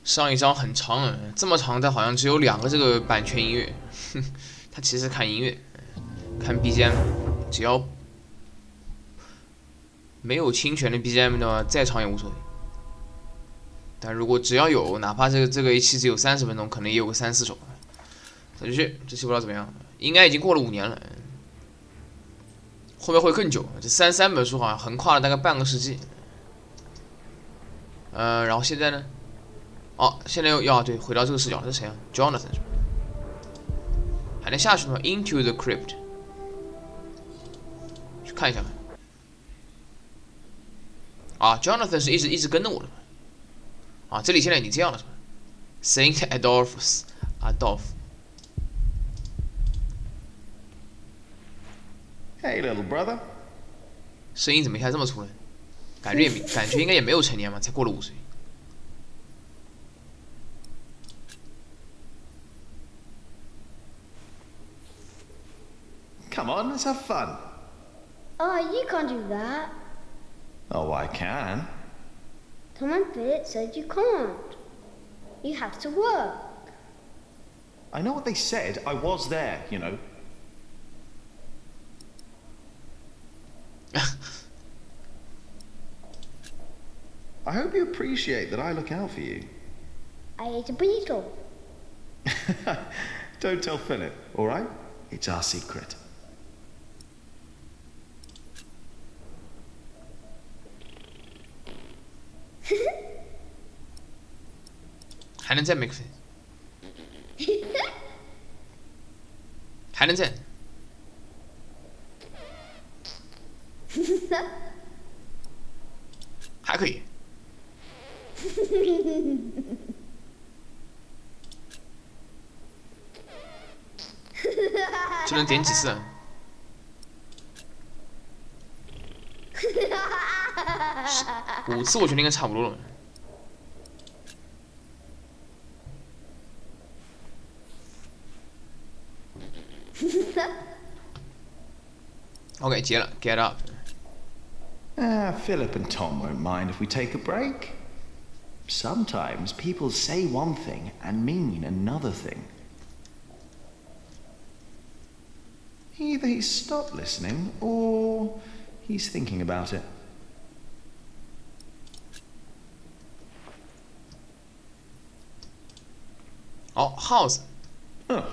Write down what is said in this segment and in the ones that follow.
上一章很长啊，这么长，但好像只有2个这个版权音乐。哼，他其实看音乐，看 BGM，只要没有侵权的 BGM 的话，再长也无所谓。但如果只要有，哪怕这个一期只有30分钟，可能也有个3、4首。走继续，这期不知道怎么样，应该已经过了5年了，后面会更久。这33本书好像横跨了大概半个世纪。然后现在呢？哦，现在又要对回到这个视角，这是谁啊？Jonathan 是吧？还能下去吗？Into the crypt，去看一下。啊，Jonathan 是一直跟着我的。啊，这里现在已经这样了是吧？Saint Adolf。Hey, little brother. 声音怎么一下这么粗呢？感觉应该也没有成年嘛，才过了5岁。Come on, let's have fun. Oh, you can't do that. Oh, I can. Tom and Philip said you can't. You have to work. I know what they said. I was there, you know. I hope you appreciate that I look out for you. I ate a beetle. Don't tell Philip, all right? It's our secret. 还能再 make， 还能再，还可以。这能点几次啊？5次我觉得应该差不多了。OK， 结了 ，get up。Philip and Tom won't mind if we take a break. Sometimes people say one thing and mean another thing. Either he's stopped listening or he's thinking about it. 哦，house， Huh.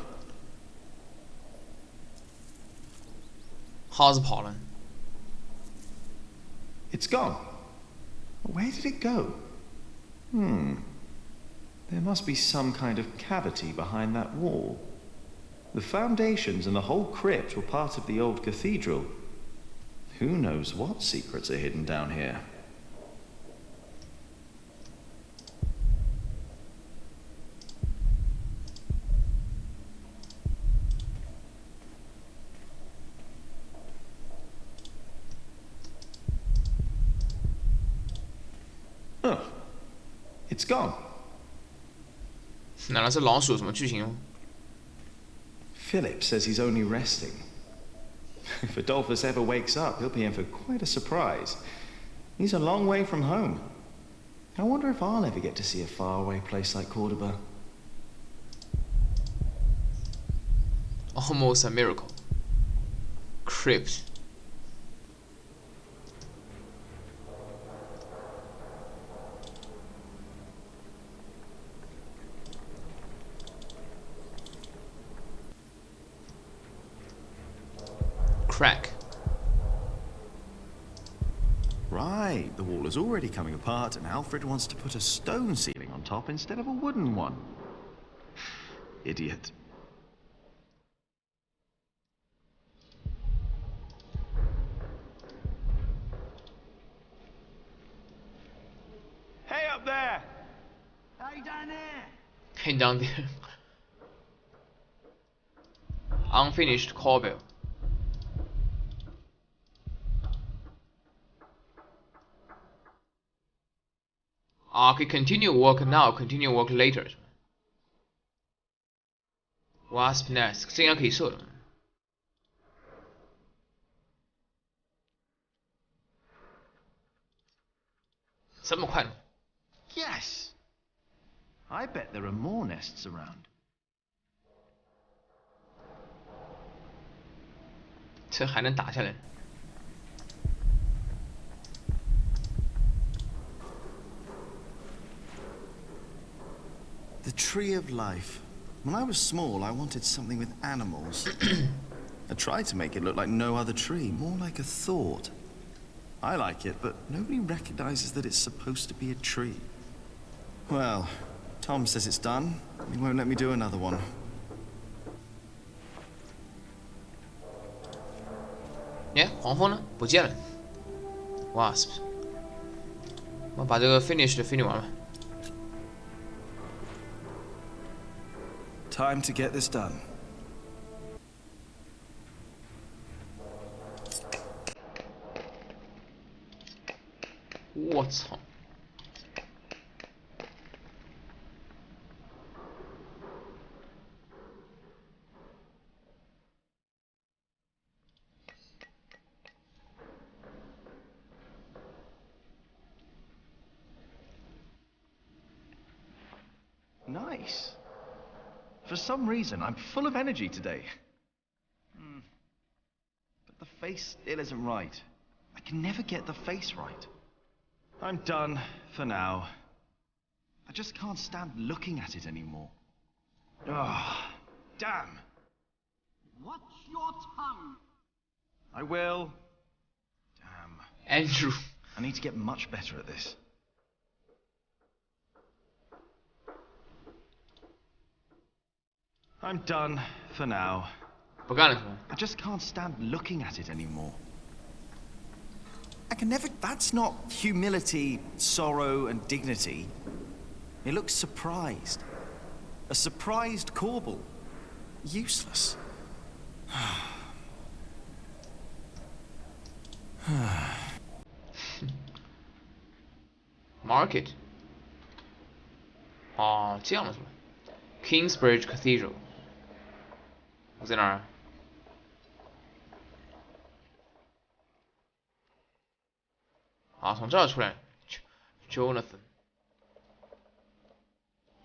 house 跑了。It's gone. Where did it go? There must be some kind of cavity behind that wall. The foundations and the whole crypt were part of the old cathedral. Who knows what secrets are hidden down here? It's gone. 难道是老鼠有什么剧情吗？ Philip says he's only resting. If Adolphus ever wakes up, he'll be in for quite a surprise. He's a long way from home. I wonder if I'll ever get to see a faraway place like Cordoba. Almost a miracle. Crypt. Crack. Right, the wall is already coming apart, and Alfred wants to put a stone ceiling on top instead of a wooden one. Idiot. Hey up there! Hey down there! Hey down there. Unfinished cobble. Okay, continue work now, continue work later. Wasp nest， 这应该可以射了。这么快呢？ Yes! I bet there are more nests around. 这还能打下来？ The Tree of Life. When I was small, I wanted something with animals. I tried to make it look like no other tree, more like a thought. I like it, but nobody recognizes that it's supposed to be a tree. Well, Tom says it's done. He won't let me do another one. 哎，黄蜂呢？不见了。Wasp。我把这个 finish 的 finish 完了。 Time to get this done. 我操！ Nice. For some reason, I'm full of energy today. But the face still isn't right. I can never get the face right. I'm done for now. I just can't stand looking at it anymore. Ah, damn. Watch your tongue. I will. Damn. Andrew， I need to get much better at this. I'm done for now. 不干了是吧？ I just can't stand looking at it anymore. I can never. That's not humility, sorrow, and dignity. It looks surprised. A surprised Corbel. Useless. Market。哦，这样了是吧 ？Kingsbridge Cathedral。我在哪儿？ 啊，从这儿出来 ，Jonathan。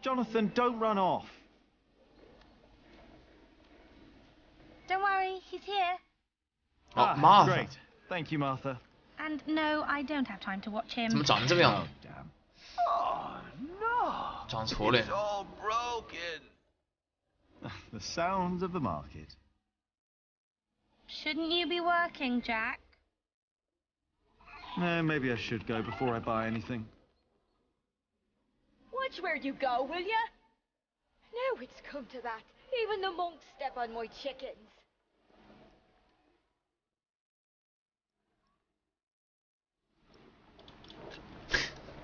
Jonathan, don't run off. Don't worry, he's here. 哦，Martha， Great. Thank you, Martha. And no, I don't have time to watch 怎么 him. 长这个样子？ damn. Oh, no. 长错了。 all broken. The sounds of the market. Shouldn't you be working, Jack? Maybe I should go before I buy anything. Watch where you go, will ya? Now it's come to that. Even the monks step on my chickens.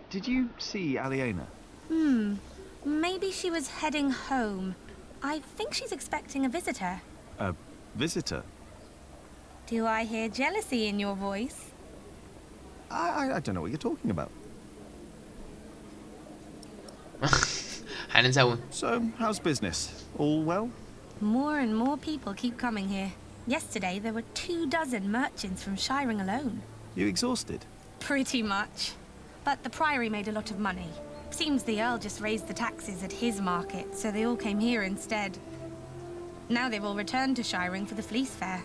Did you see Aliena? Maybe she was heading home. I think she's expecting a visitor. A visitor? Do I hear jealousy in your voice? I don't know what you're talking about. 还能再问？ So, how's business? All well? More and more people keep coming here. Yesterday, there were 24 merchants from Shiring alone. You exhausted? Pretty much. But the Priory made a lot of money. Seems the Earl just raised the taxes at his market, so they all came here instead. Now they've all returned to Shiring for the Fleece Fair.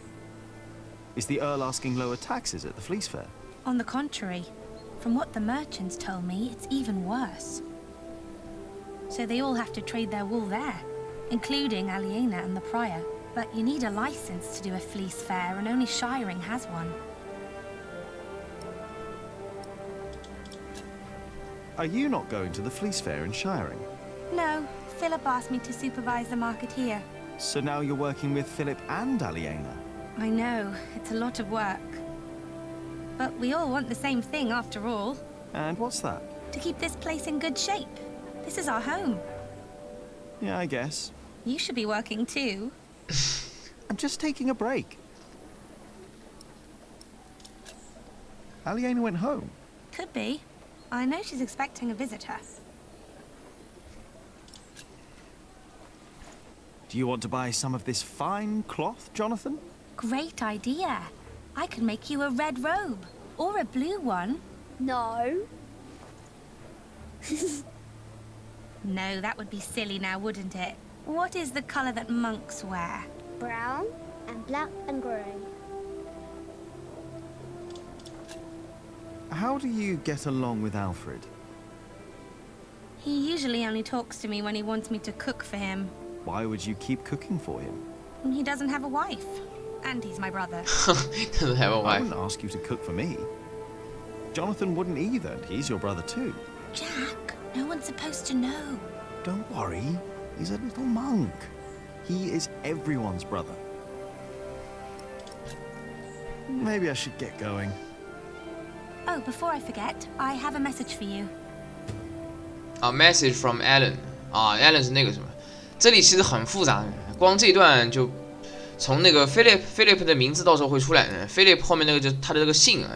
Is the Earl asking lower taxes at the Fleece Fair? On the contrary, from what the merchants told me, it's even worse. So they all have to trade their wool there, including Aliena and the Prior. But you need a license to do a Fleece Fair, and only Shiring has one. Are you not going to the Fleece Fair in Shiring? No, Philip asked me to supervise the market here. So now you're working with Philip and Aliena? I know, it's a lot of work. But we all want the same thing after all. And what's that? To keep this place in good shape. This is our home. Yeah, I guess. You should be working too. I'm just taking a break. Aliena went home. Could be. I know she's expecting a visitor. Do you want to buy some of this fine cloth, Jonathan? Great idea. I could make you a red robe. Or a blue one. No. No, that would be silly now, wouldn't it? What is the color that monks wear? Brown and black and grey. How do you get along with Alfred? He usually only talks to me when he wants me to cook for him. Why would you keep cooking for him? He doesn't have a wife. And he's my brother. Doesn't have a I wife. wouldn't ask you to cook for me. Jonathan wouldn't either. He's your brother too. Jack, no one's supposed to know. Don't worry. He's a little monk. He is everyone's brother. Maybe I should get going. Oh, before I forget, I have a message for you. A message from Alan 啊 ，Alan 是那个什么？这里其实很复杂，光这一段就从那个 Philip 的名字到时候会出来。Philip 后面那个就他的这个姓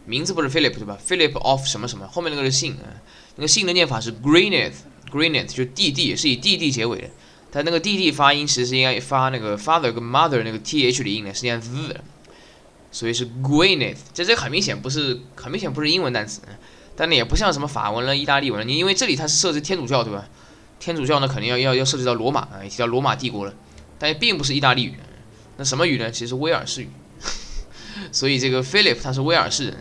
名字不是 Philip 对吧 ？Philip of 什么什么，后面那个是姓那个姓的念法是 Greeneth 就弟弟，是以弟弟结尾的。但那个弟弟发音其实是应该发那个 father 跟 mother 那个 th 的音的，是念 z 的，所以是 Greeneth。这很明显不是英文单词。但呢，也不像什么法文了、意大利文了，因为这里它是涉及天主教，对吧？天主教呢，肯定要涉及到罗马也提到罗马帝国了，但并不是意大利语。那什么语呢？其实是威尔士语。所以这个 Philip 他是威尔士人，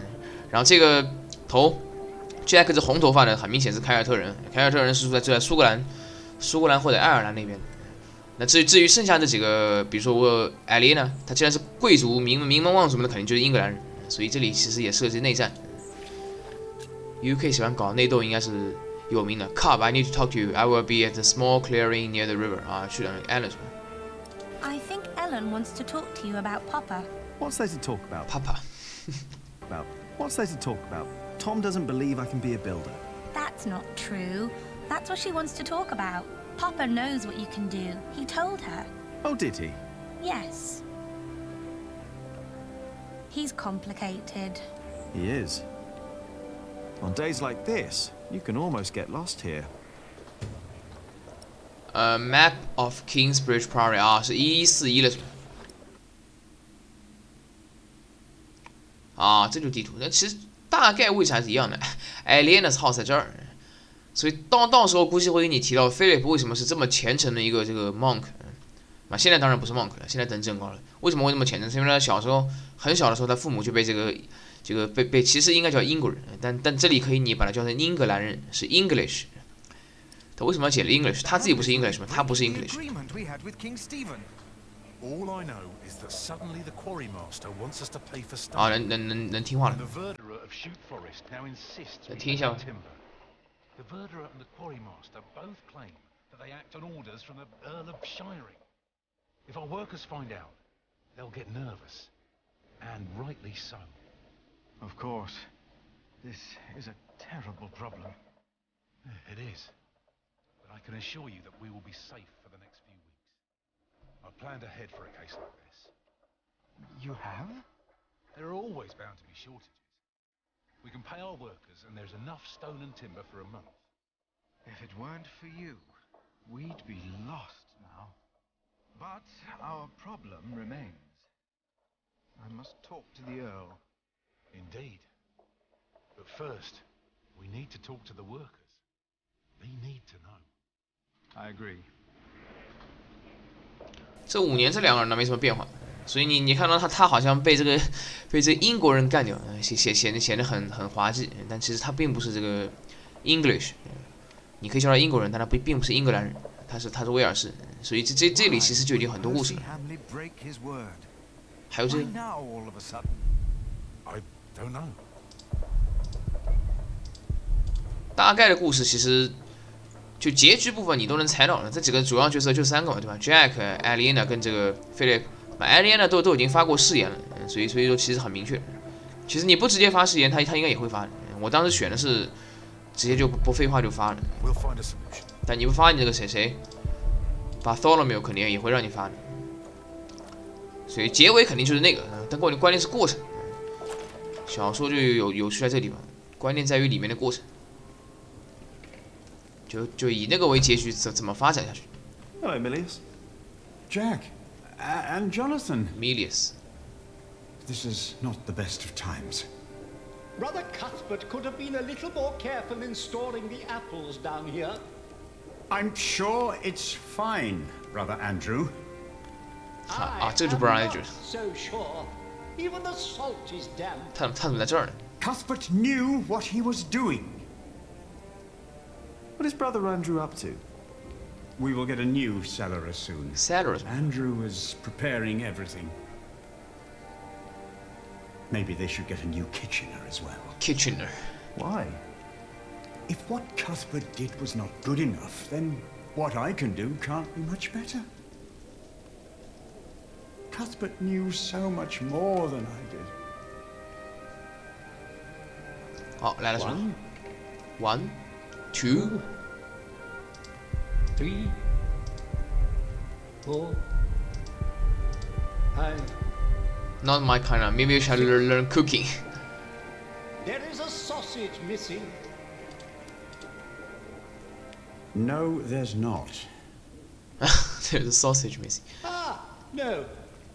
然后这个头 Jack 这红头发呢，很明显是凯尔特人。凯尔特人是住在苏格兰或者爱尔兰那边。那至于剩下这几个，比如说艾丽呢，他既然是贵族名门望族那肯定就是英格兰人。所以这里其实也涉及内战。UK 喜欢搞内斗，应该是有名的。Cub, I need to talk to you. I will be at the small clearing near the river. 啊，去了 Alan 什么 I think Ellen wants to talk to you about Papa. What's there to talk about? Papa. What's there to talk about? Tom doesn't believe I can be a builder. That's not true. That's what she wants to talk about. Papa knows what you can do. He told her. Oh, did he? Yes. He's complicated. He is. On days like this, you can almost get lost here. Map of Kingsbridge Priory 啊，是1141了是吧？啊，这就是地图。那其实大概位置还是一样的。Alien's house 在这儿，所以到时候估计会给你提到 Philip 为什么是这么虔诚的一个这个 monk。现在当然不是 monk 了，现在等级很高了。为什么会这么虔诚？是因为他小时候很小的时候，他父母就被这个被其实应该叫英国人，但这里可以你把它叫成英格兰人，是 English。他为什么要写了 English？ 他自己不是 English 吗？他不是 English。啊，能听话了。能听一下吗？ The verderer and the quarrymaster both claim that they act on orders from the Earl of Shiring. If our workers find out, they'll get nervous, and rightly so. Of course. This is a terrible problem. It is. But I can assure you that we will be safe for the next few weeks. I've planned ahead for a case like this. You have? There are always bound to be shortages. We can pay our workers, and there's enough stone and timber for a month. If it weren't for you, we'd be lost now. But our problem remains. I must talk to the Earl. Indeed. But first, we need to talk to the workers. They need to know. I agree. 这5年这两个人呢没什么变化，所以你看到他好像被这个英国人干掉，显得很滑稽，但其实他并不是这个 English， 你可以叫他英国人，但他并不是英格兰人，他是威尔士，所以这里其实就已经很多故事了。还有这 I don't know. 大概的故事其实就结局部分你都能猜到了，这几个主要角色就3个嘛，对吧 ？Jack、Aliena 跟这个 Philip。Aliena 都已经发过誓言了，所以说其实很明确。其实你不直接发誓言，他应该也会发的。我当时选的是直接就不废话就发了。但你不发，你这个谁Bartholomew 肯定也会让你发的。所以结尾肯定就是那个，但关键是过程。小说就有趣在这地方，关键在于里面的过程。就以那个为结局怎么发展下去。Hello, Milius. Jack. And Jonathan. Milius. This is not the best of times. Brother Cuthbert could have been a little more careful in storing the apples down here. I'm sure it's fine, Brother Andrew. 啊，这个就不让人觉得。 So sure. Even the salt is damp. 他怎么在这儿呢？ Cuthbert knew what he was doing. What is Brother Andrew up to? We will get a new cellar soon. Cellars Andrew is preparing everything. Maybe they should get a new kitchener as well. Kitchener. Why? If what Cuthbert did was not good enough, then what I can do can't be much better. Cuthbert knew so much more than I did. 好，来了什么 ？One, two. 3, 4, 5. Not my kind of. Maybe you should learn cooking. There is a sausage missing. No, there's not. There's a sausage missing. Ah, no.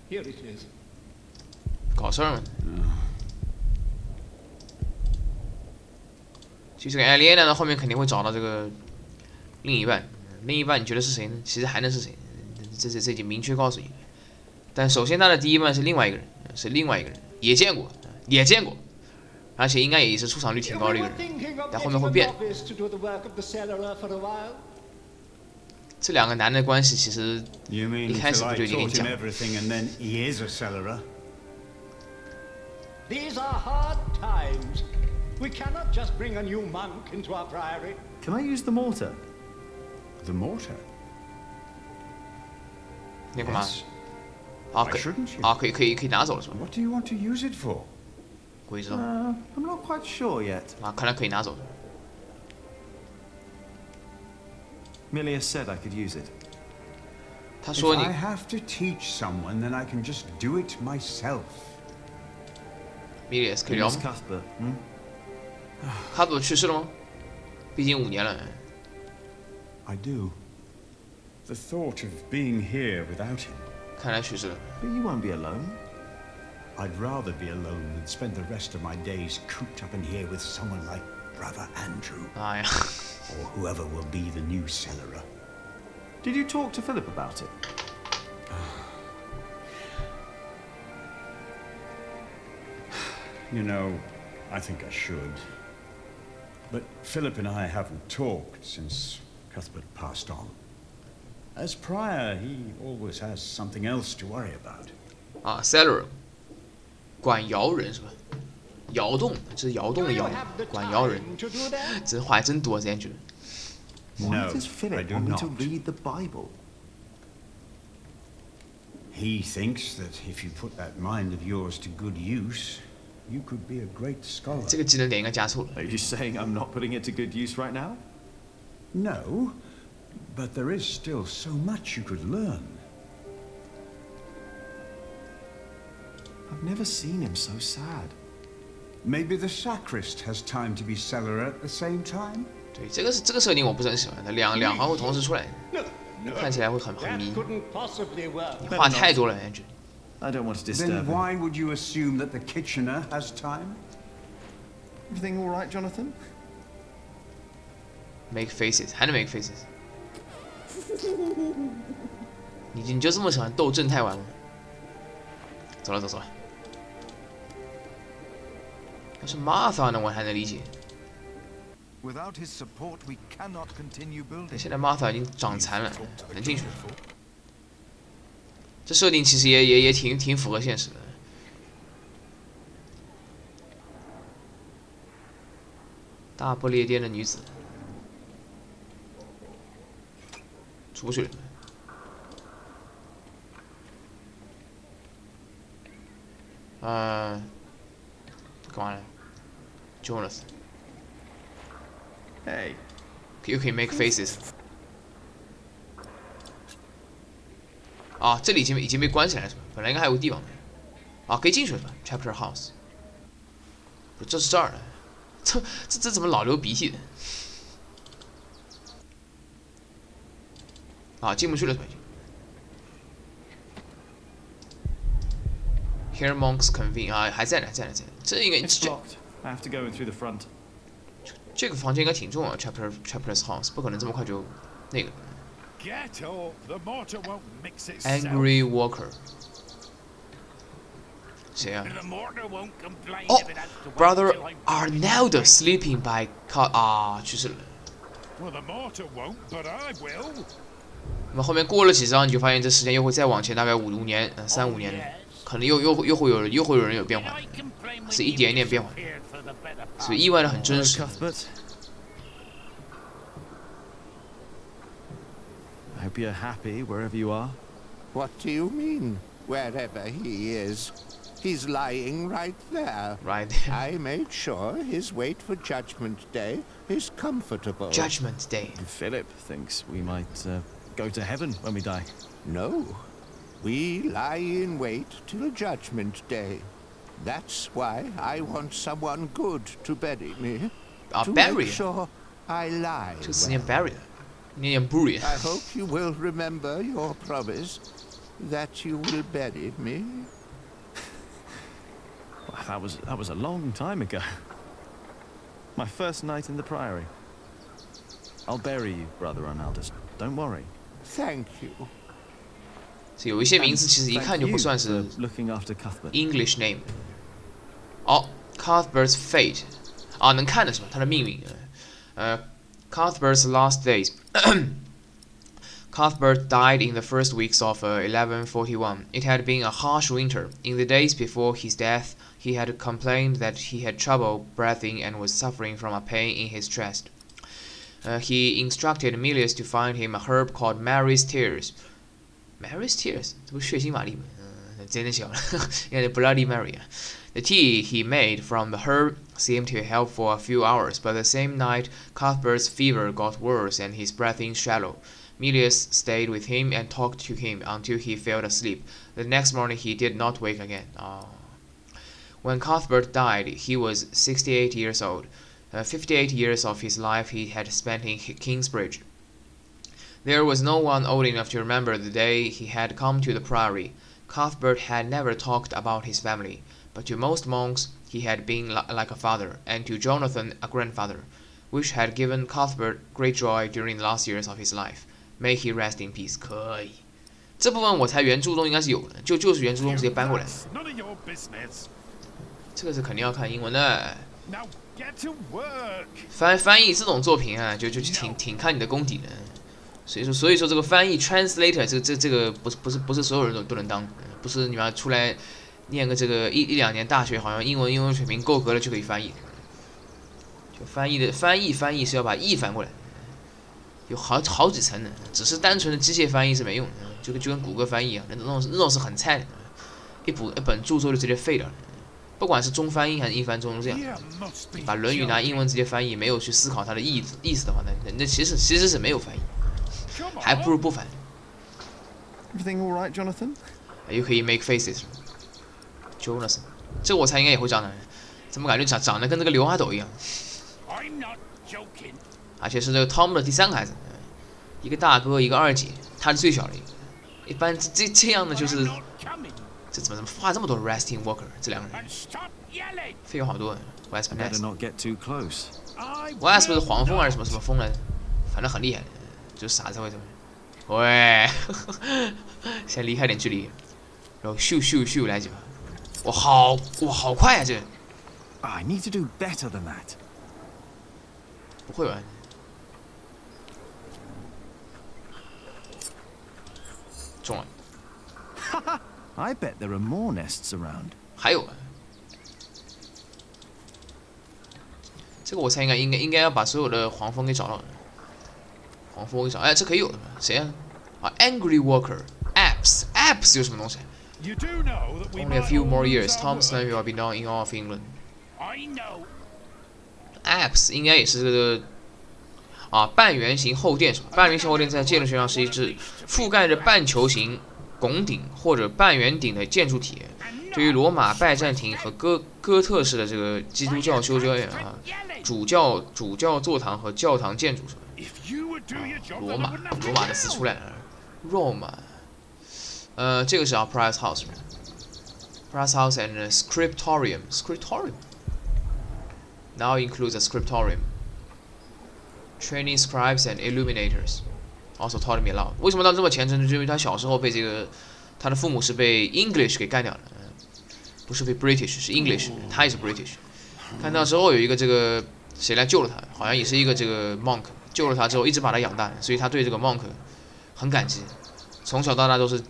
Here it is. 搞事儿嘛。其实这个艾莲呢，后面肯定会找到这个另一半。另一半你觉得是谁呢？其实还能是谁？这已经明确告诉你。但首先他的第一半是另外一个人，也见过，而且应该也是出场率挺高的一个人。但后面会变。这两个男的关系其实一开始不就已经给你讲了。 These are hard times. We cannot just bring a new monk into our priory. Can I use the mortar? The mortar? 你干嘛？ Yes. 啊， Why 可以 shouldn't you? 啊，可以拿走了是吧？ What do you want to use it for? 鬼知道 I'm not quite sure yet. 啊，看来可以拿走。 Milia said I could use it. 他 If 说你 I have to teach someone, then I can just do it myself. 米里斯可以聊 Miss 吗？ Cuthbert. 卡祖去世了吗？毕竟5年了。 I do. The thought of being here without him. 看来去世了。 But you won't be alone. I'd rather be alone than spend the rest of my days cooped up in here with someone like Brother Andrew, 哎呀， or whoever will be the new cellarer. Did you talk to Philip about it? You know, I think I should. But Philip and I haven't talked since Cuthbert passed on. As prior, he always has something else to worry about. 啊 ，cellar， 管窑人是吧？窑洞，这是窑洞 Do 的 you 窑， have the 管窑人， time to do that? 这话还真多，这样觉得。 Why No, does I Philip do want me to not. read the Bible? He thinks that if you put that mind of yours to good use, you could be a great scholar. 这个技能点应该加错了。 Are you saying I'm not putting it to good use right now? No, but there is still so much you could learn. I've never seen him so sad. Maybe the sacrist has time to be cellarer at the same time? 对，这个设定我不是很喜欢，两行会同时出来， No, 看起来会很 that 迷。 couldn't possibly work. 你话太多了，感觉。 I don't want to disturb Then him. why would you assume that the kitchener has time? Everything all right, Jonathan? Make faces，还能 make faces。你就这么喜欢逗正太玩吗？走了。要是 Martha 呢，我还能理解。 Without his support, we cannot continue 但 building. 现在 Martha 已经长残了，能进去了。这设定其实也挺符合现实的。大不列颠的女子出不去了。干嘛呢 ？Jonas， Hey. 又可以 make faces。啊，这里已经被关起来了是吧？本来应该还有个地方的。啊，可以进去了是吧 ？Chapter House。不，这是这儿的。这怎么老流鼻涕的？啊，进不去了是吧？ Here monks convene 啊，还在呢。这应该 It's locked. I have to go in through the front. 这个房间应该挺重要 ，Chapter's House 不可能这么快就那个 Get up. The mortar won't mix itself. Angry Walker， 谁啊？ The mortar won't complain 哦 if it has to wait ，Brother till I'm Arnold sleeping by car 啊，去世了。 Well, the mortar won't, but I will. 那么后面过了几章，你就发现这时间又会再往前大概5年，3、5年，可能又会有人有变化，是一点一点变化，所以意外的很真实。 Cuthbert. I hope you're happy wherever you are. What do you mean, wherever he is? He's lying right there. Right there. I made sure his wait for Judgment Day is comfortable. Judgment Day. Philip thinks we might go to heaven when we die. No. We lie in wait till Judgment Day. That's why I want someone good to bury me. To bury make sure I lie. 这个词念 bury 的，念 bury。 I hope you will remember your promise that you will bury me. Well, that was a long time ago. My first night in the Priory. I'll bury you, Brother Arnaldus. Don't worry. Thank you. 有一些名字其实一看就不算是 looking after Cuthbert. English name。哦 ，Cuthbert's fate， 啊，能看的是吧？他的命运。Cuthbert's last days. Cuthbert died in the first weeks of 1141. It had been a harsh winter. In the days before his death, he had complained that he had trouble breathing and was suffering from a pain in his chest. He instructed Milius to find him a herb called Mary's Tears. Mary's Tears， 这不是血腥玛丽吗？真的巧了，应该是 Bloody Mary 啊。The tea he made from the herb seemed to help for a few hours, but the same night Cuthbert's fever got worse and his breathing shallow. Milius stayed with him and talked to him until he fell asleep. The next morning he did not wake again. When Cuthbert died, he was 68 years old. 58 years of his life he had spent in Kingsbridge. There was no one old enough to remember the day he had come to the Priory. Cuthbert had never talked about his family, but to most monks he had been like a father, and to Jonathan a grandfather, which had given Cuthbert great joy during the last years of his life. May he rest in peace. 可以，这部分我猜原著中应该是有的，就是原著中直接搬过来。这个是肯定要看英文的。翻译这种作品啊，就挺看你的功底的。所以说这个翻译 translator 这个不是所有人都能当，不是你们出来念个这个一两年大学，好像英文水平够格了就可以翻译。就翻译是要把译翻过来。有好几层的，只是单纯的机械翻译是没用的，就跟谷歌翻译啊，那种是很菜的，一本著作就直接废掉了。不管是中翻英还是英翻中都这样。你把《论语》拿英文直接翻译，没有去思考它的意思的话，那其实是没有翻译，还不如不翻。Everything all right, Jonathan? 又可以 make faces。Jonathan， 这个我猜应该也会长的，怎么感觉长得跟这个刘阿斗一样？而且是这个 Tom 的第3个孩子，一个大哥，一个二姐，他是最小的一个。一般这样的就是，这怎么画这么多 resting walker 这两个人？废话好多 ，Wasp Nest。Wasp 是黄蜂还是什么蜂来着？反正很厉害的，就是傻子会这么。喂，先离开点距离，然后咻来几把。哇，好快啊这！ I need to do better than that. 不会吧？中了。I bet there are more nests around. 还有，这个我猜应该要把所有的黄蜂给找到。黄蜂给找，哎，这可以有的吗？谁啊？Angry Walker Apps 有什么东西 ？Only a few more years, Tom's name will be known in all of England. Apps 应该也是这个半圆形后殿是吧？半圆形后殿在建筑学上是一只覆盖着半球形拱顶或者半圆顶的建筑体。对于罗马拜占庭和哥特式的这个基督教修教院主教座堂和教堂建筑是吧？罗马的词出来了 ，Roma。这个是Prior's House。Prior's House and Scriptorium now includes a scriptorium, training scribes and illuminators. Also taught me a lot。为什么他这么虔诚？就是因为他小时候被他的父母是被 English 给干掉了，不是被 British， 是 English， 他也是 British。看到之后有一个这个谁来救了他，好像也是一个这个 monk， 救了他之后一直把他养大，所以他对这个 monk 很感激，从小到大都是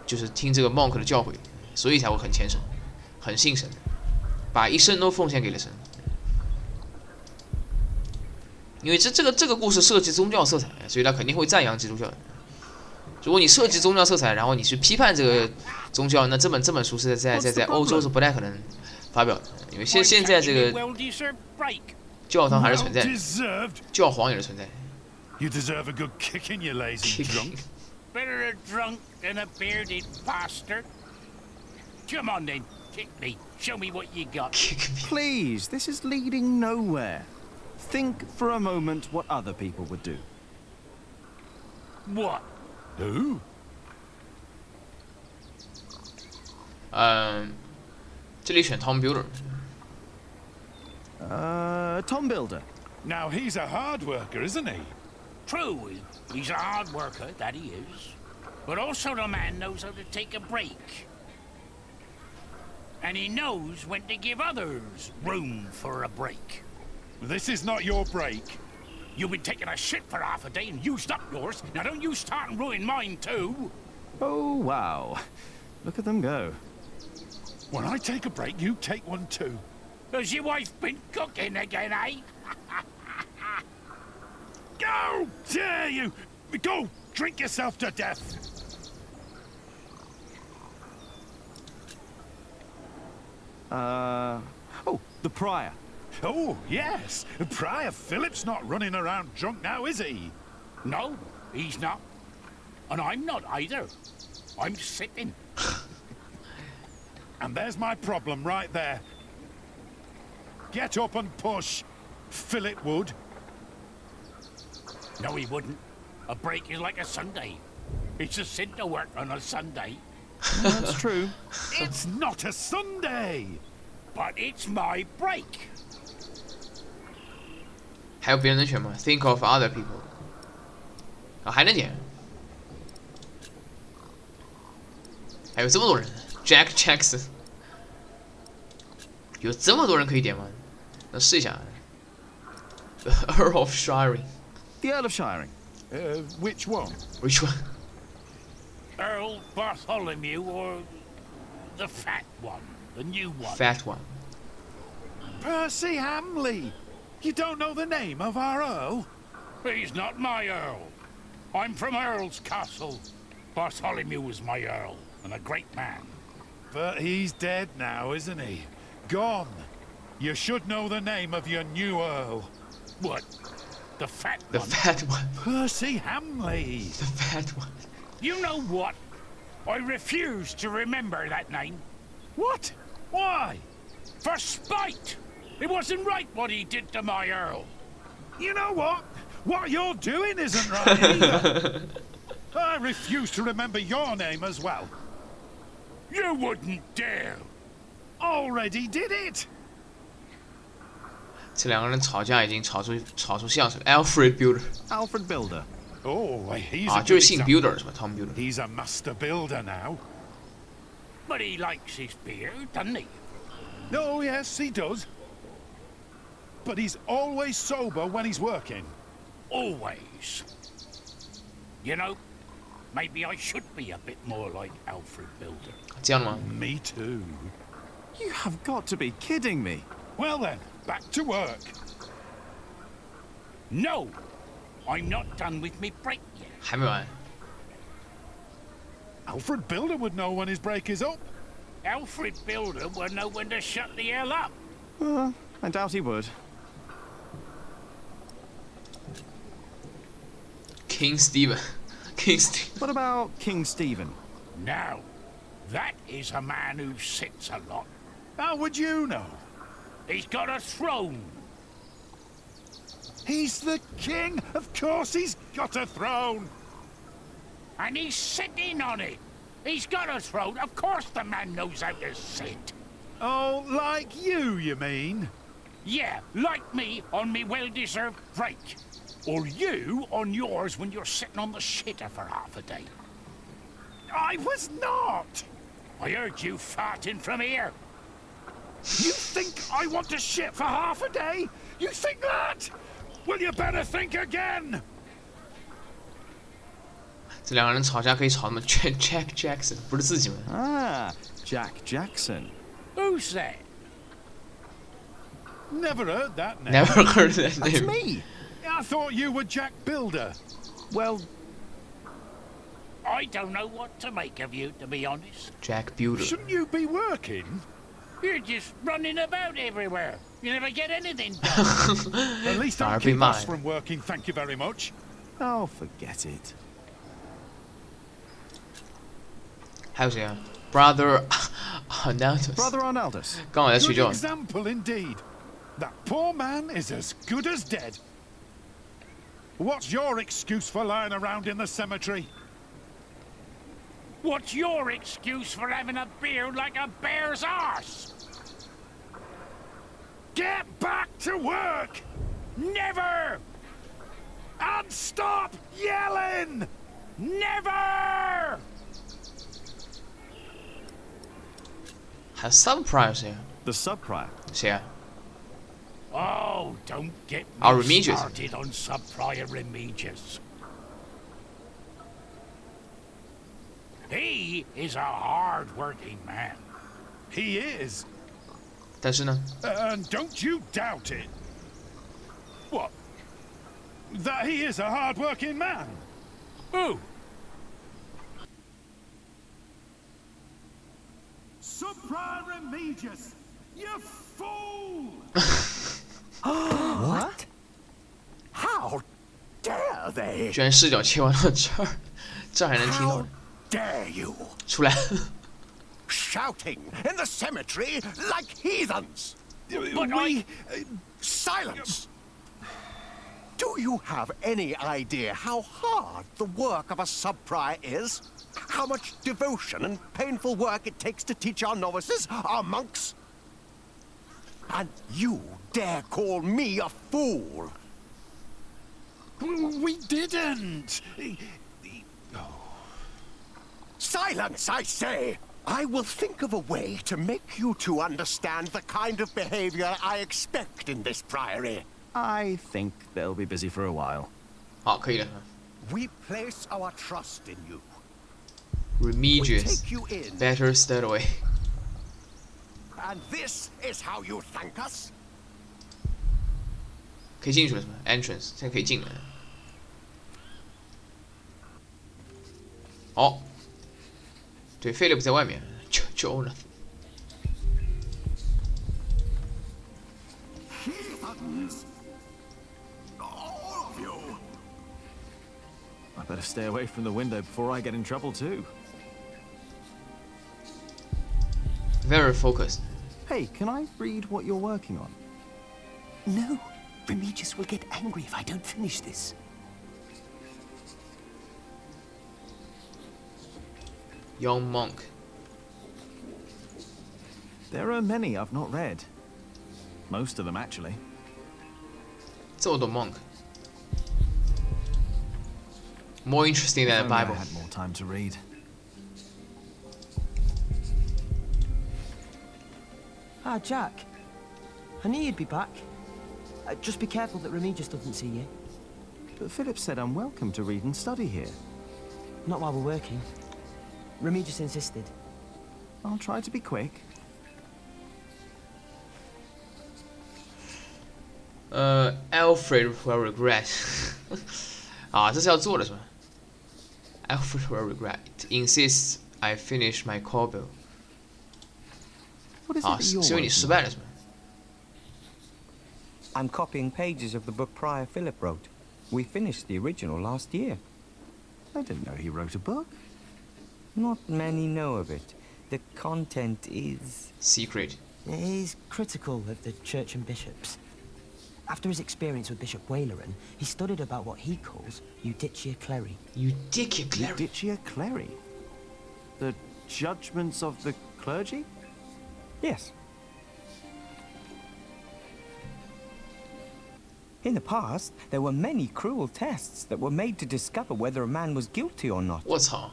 就是听这个 monk 的教诲，所以才会很虔诚，很信神，把一生都奉献给了神。因为这个故事涉及宗教色彩，所以他肯定会赞扬基督教。如果你涉及宗教色彩，然后你去批判这个宗教，那这本书是在欧洲是不太可能发表的，因为现在这个教堂还是存在的，教皇也是存在的。You deserve a good kicking, you lazy drunk. Better a drunk than a bearded bastard. Come on then, kick me. Show me what you got. Please, this is leading nowhere. Think for a moment what other people would do. What? Who? 这里选 Tom Builder。Tom Builder. Now he's a hard worker, isn't he? True, he's a hard worker, that he is. But also the man knows how to take a break. And he knows when to give others room for a break. This is not your break. You've been taking a shit for half a day and used up yours. Now don't you start and ruin mine too. Oh, wow. Look at them go. When I take a break, you take one too. Has your wife been cooking again, eh? Go! Dare you! Go! Drink yourself to death! Oh, the Prior. Oh, yes. Prior Philip's not running around drunk now, is he? No, he's not. And I'm not either. I'm sitting. And there's my problem right there. Get up and push. Philip would. No, he wouldn't. A break is like a Sunday. It's a sin to work on a Sunday. That's true. It's not a Sunday! But it's my break. 还有别人能选吗 ？Think of other people。啊，还能点？还有这么多人 ，Jack Jackson， 有这么多人可以点吗？那试一下。The Earl of Shiring。 The Earl of Shiring. Which one? Which one? Earl Bartholomew or the fat one, the new one? Fat one. Percy Hamley! You don't know the name of our Earl? He's not my Earl. I'm from Earl's Castle. Bartholomew was my Earl, and a great man. But he's dead now, isn't he? Gone. You should know the name of your new Earl. What? The fat one? The fat one. Percy Hamley. The fat one. You know what? I refuse to remember that name. What? Why? For spite! It wasn't right what he did to my Earl. You know what? What you're doing isn't right either. I refuse to remember your name as well. You wouldn't dare. Already did it. 这两个人吵架已经吵出相声 Alfred Builder。 Alfred Builder. Oh, he's 啊， a 就是 good 姓 example. Builder 是吧 ？Tom Builder。 He's a master builder now. But he likes his beer, doesn't he? Oh, yes, he does. But he's always sober when he's working. Always. You know, maybe I should be a bit more like Alfred Builder. 这样的吗？ Me too. You have got to be kidding me. Well then, back to work. No! I'm not done with me break yet. 还没完。 Alfred Builder would know when his break is up. Alfred Builder will know when to shut the hell up. I doubt he would. King Stephen。King Stephen。 What about King Stephen? Now, that is a man who sits a lot. How would you know? He's got a throne. He's the king. Of course he's got a throne. And he's sitting on it. He's got a throne. Of course the man knows how to sit. Oh, like you mean? Yeah, like me on me well-deserved break. Or you on yours when you're sitting on the shitter for half a day? I was not! I heard you farting from here. You think I want to shit for half a day? You think that? Well, you better think again! 这两个人吵架可以吵什么 Jack Jackson 不是自己吗 Ah, Jack Jackson. Who's that? Never heard that name. Never heard that That's name. me. I thought you were Jack Builder. Well, I don't know what to make of you, to be honest. Jack Builder. Shouldn't you be working? You're just running about everywhere. You never get anything done. At least don't keep us from working, thank you very much. Oh, forget it. 还有谁啊 ？Brother Arnaldus. Brother Arnaldus. 刚好在睡 Good 觉。 example indeed. That poor man is as good as dead. What's your excuse for lying around in the cemetery? What's your excuse for having a beard like a bear's arse? Get back to work! Never! And stop yelling! Never! 还有 Sub Prior 谁啊？ The sub-prior. 谁啊？ Oh, don't get me Remigius. started on Sub-Prior Remigius. He is a hard-working man. He is. 但是呢 And don't you doubt it. What? That he is a hard-working man? Who? Sub-Prior Remigius! You fool! What? How dare they? 居然视角切换到这儿，这还能听到 How dare you? 出来 Shouting in the cemetery like heathens! Silence! Do you have any idea how hard the work of a sub-prior is? How much devotion and painful work it takes to teach our novices, our monks? And you dare call me a fool? We didn't! Silence, I say! I will think of a way to make you two understand the kind of behavior I expect in this priory. I think they'll be busy for a while. 好，可以了。 We place our trust in you. Remigius, take you in. better stay away. And this is how you thank us? 可以进去了是吗 ？Entrance， 现在可以进了。哦，对，菲利普在外面，就 own 了。 Heathens! All of you! I better stay away from the window before I get in trouble too. Very focused. Hey, can I read what you're working on? No. Remigius will get angry if I don't finish this. Young monk. There are many I've not read. Most of them, actually. 这么多 monk. More interesting than the If only I Bible. had more time to read. Ah, Jack. I knew you'd be back. Just be careful that Remigius doesn't see you. But Philip said I'm welcome to read and study here. Not while we're working. Remigius insisted. I'll try to be quick. Alfred will regret. 啊，这是要做的是吧 ？Alfred will regret. Insists I finish my core bill. What is it 啊， that 是 you're 因为你 working 失败了是吧？ I'm copying pages of the book Prior Philip wrote. We finished the original last year. I didn't know he wrote a book. Not many know of it. The content is... Secret. He's critical of the church and bishops. After his experience with Bishop Waleran, he studied about what he calls Judicia Cleri. Judicia Cleri? Judicia Cleri? The judgments of the clergy? Yes. In the past, there were many cruel tests that were made to discover whether a man was guilty or not. 我操！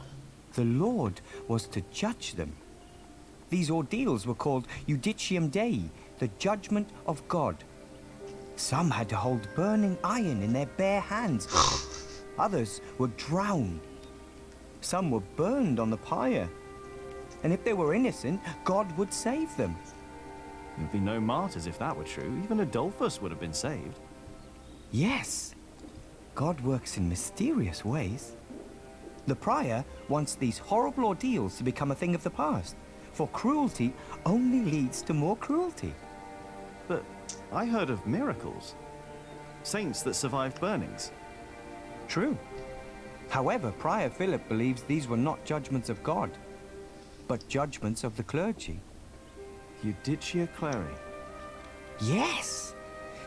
The Lord was to judge them. These ordeals were called Judicium Dei, the judgment of God. Some had to hold burning iron in their bare hands. Others were drowned. Some were burned on the pyre. And if they were innocent, God would save them. There'd be no martyrs if that were true. Even Adolphus would have been saved. Yes. God works in mysterious ways. The prior wants these horrible ordeals to become a thing of the past. For cruelty only leads to more cruelty. But I heard of miracles. Saints that survived burnings. True. However, Prior Philip believes these were not judgments of God, but judgments of the clergy. Judicia Cleri. Yes!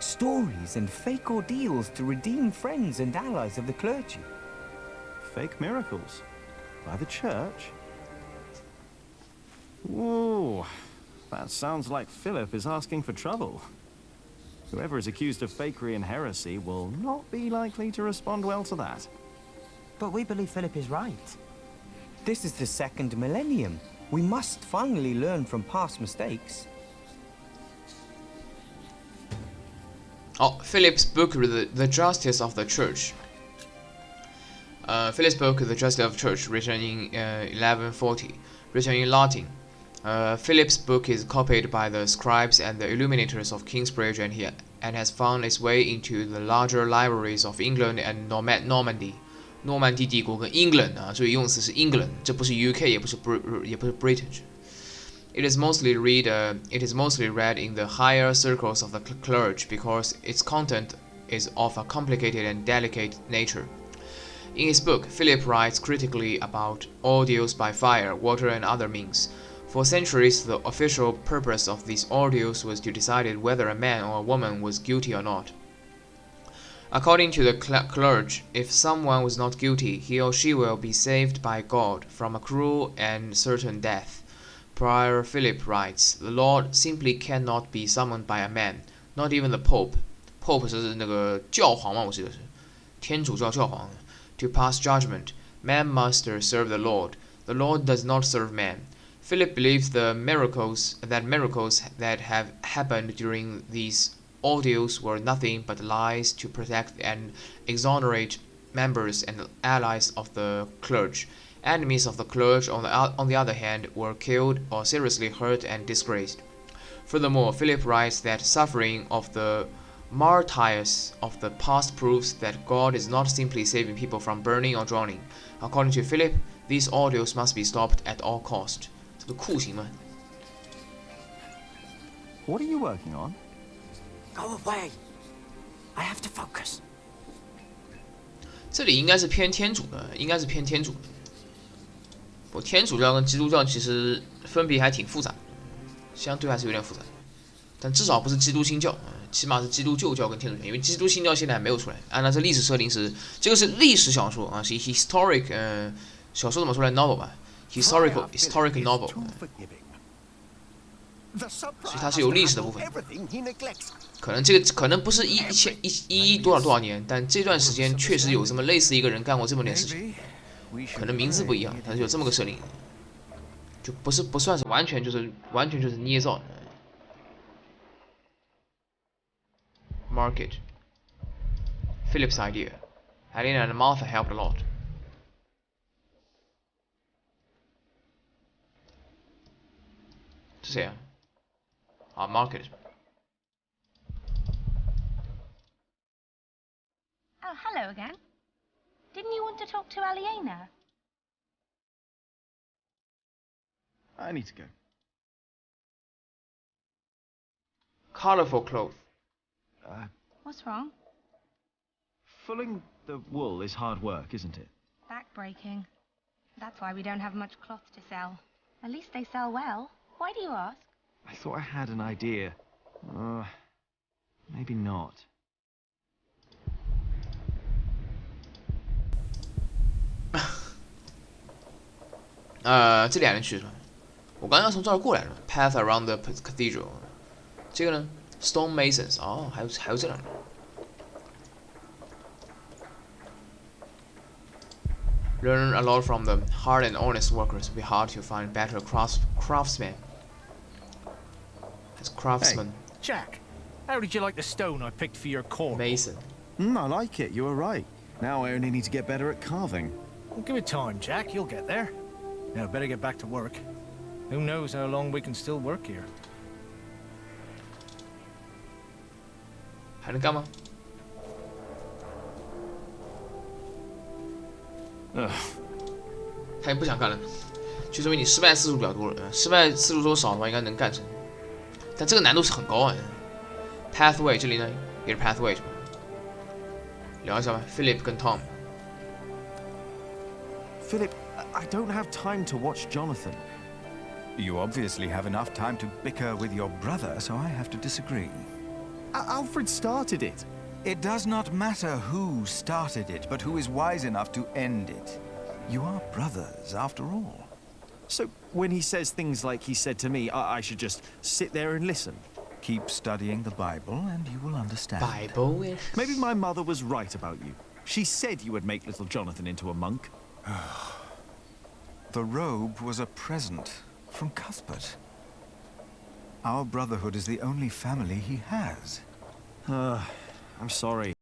Stories and fake ordeals to redeem friends and allies of the clergy. Fake miracles? By the church? Whoa, that sounds like Philip is asking for trouble. Whoever is accused of fakery and heresy will not be likely to respond well to that. But we believe Philip is right. This is the second millennium. We must finally learn from past mistakes. Oh, Philip's book, The Justice of the Church. Philip's book, The Justice of the Church, written in 1140, written in Latin. Philip's book is copied by the scribes and the illuminators of Kingsbridge, and has found its way into the larger libraries of England and Normandy. 诺曼底帝国跟 England 啊，所以用词是 England， 这不是 UK， 也不是 British。It is mostly read in the higher circles of the clergy because its content is of a complicated and delicate nature. In his book, Philip writes critically about ordeals by fire, water, and other means. For centuries, the official purpose of these ordeals was to decide whether a man or a woman was guilty or not. According to the clergy, if someone was not guilty, he or she will be saved by God from a cruel and certain death. Prior Philip writes, the Lord simply cannot be summoned by a man, not even the Pope. Pope 是那个教皇嘛，我记得是天主教教皇。To pass judgment, man must serve the Lord. The Lord does not serve man. Philip believes that miracles that have happened during these ordeals were nothing but lies to protect and exonerate members and allies of the clergy. Enemies of the clergy, on the other hand, were killed or seriously hurt and disgraced. Furthermore, Philip writes that suffering of the martyrs of the past proves that God is not simply saving people from burning or drowning. According to Philip, these ordeals must be stopped at all cost. 这个酷刑嘛。What are you working on? Go away. I have to focus. 这里应该是偏天主的，应该是偏天主的。不过天主教跟基督教其实分别还挺复杂的，相对还是有点复杂，但至少不是基督新教，起码是基督旧教跟天主教，因为基督新教现在还没有出来。按照这历史设定是，这个是历史小说啊，是 historic 小说怎么说来 novel 吧 ，historical novel，所以它是有历史的部分。可能这个可能不是一多少年，但这段时间确实有这么类似一个人干过这么点事情。可能名字不一样，但是有这么个设定，就不算是完全就是捏造的。Market. Philip's idea. Helena and Martha helped a lot. 是谁啊？啊 ，Market. Oh, hello again. Didn't you want to talk to Aliena? I need to go. Colorful clothes. What's wrong? Fulling the wool is hard work, isn't it? Back-breaking. That's why we don't have much cloth to sell. At least they sell well. Why do you ask? I thought I had an idea. Maybe not. 这俩人去是吧？我刚刚从这儿过来了 ，Path around the cathedral。这个呢 ，Stone masons。哦，还有这两人。Learn a lot from them. Hard and honest workers will be hard to find better craftsmen. As craftsmen. Hey, Jack, how did you like the stone I picked for your core? Mason. I like it. You were right. Now I only need to get better at carving. Well, give it time, Jack. You'll get there. Now, better get back to work. Who knows how long we can still work here? 还能干吗？他也不想干了，就说明你失败次数比较多了。失败次数多少的话，应该能干成。但这个难度是很高啊。Pathway 这里呢也是 pathway 是吧？聊一下吧 ，Philip 跟 Tom。Philip, I don't have time to watch Jonathan. You obviously have enough time to bicker with your brother, so I have to disagree. Alfred started it. It does not matter who started it, but who is wise enough to end it. You are brothers, after all. So when he says things like he said to me, I should just sit there and listen. Keep studying the Bible and you will understand. Bible? Maybe my mother was right about you. She said you would make little Jonathan into a monk. The robe was a present from Cuthbert. Our brotherhood is the only family he has. I'm sorry.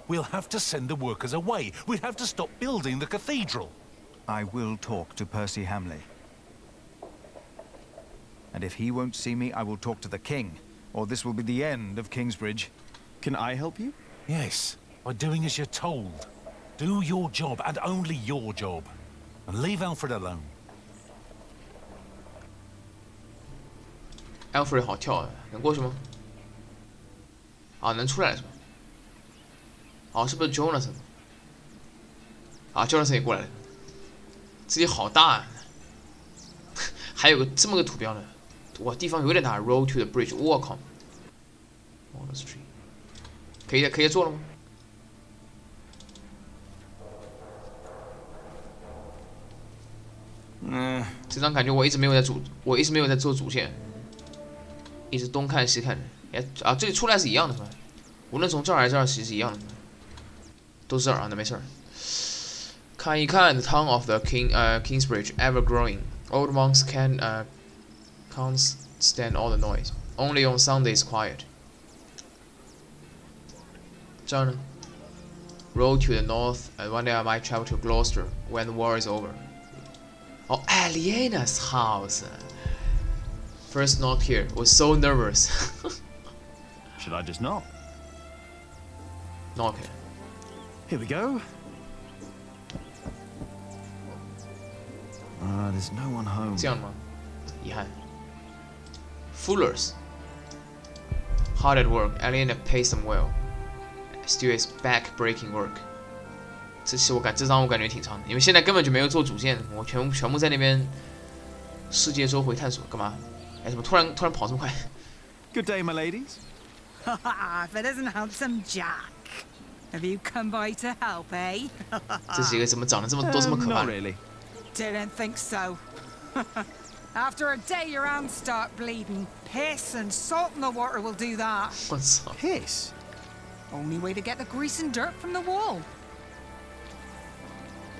We'll have to send the workers away. We'll have to stop building the cathedral. I will talk to Percy Hamley. And if he won't see me, I will talk to the king, or this will be the end of Kingsbridge. Can I help you? Yes, by doing as you're told. Do your job, and only your job. And leave Alfred alone. Alfred 好跳啊，能过去吗？啊，能出来是吧？哦，是不是 Jonathan？ 啊 ，Jonathan 也过来了，这里好大啊！还有个这么个图标呢，哇，地方有点大。Road to the bridge， 我靠 ！Monastery， 可以做了吗？这张感觉我一直没有在做主线，一直东看西看的。哎啊，这里出来是一样的是吧？无论从这儿还是这儿，其实是一样的。都是这儿啊，那没事儿。看一看 the town of the Kingsbridge, ever growing. Old monks can't stand all the noise. Only on Sundays quiet. 这儿呢 ？Road to the north, and one day I might travel to Gloucester when the war is over. Oh, Aliena's house. First knock here. Was so nervous. Should I just knock? Knock it. Here we go. There's no one home. 这样吗？遗憾。Fullers. Hard at work. Aliena pays them well. Still is back-breaking work. 这张我感觉挺长的，因为现在根本就没有做主线，我全部在那边世界周回探索干嘛？哎，怎么突然跑这么快 Good day, my ladies. If it isn't handsome Jack. Have you come by to help, eh? 这几个怎么长得这么多这么可怕 Not really. Didn't think so. After a day, your hands start bleeding. Piss and salt in the water will do that. 我操 Piss? Only way to get the grease and dirt from the wall.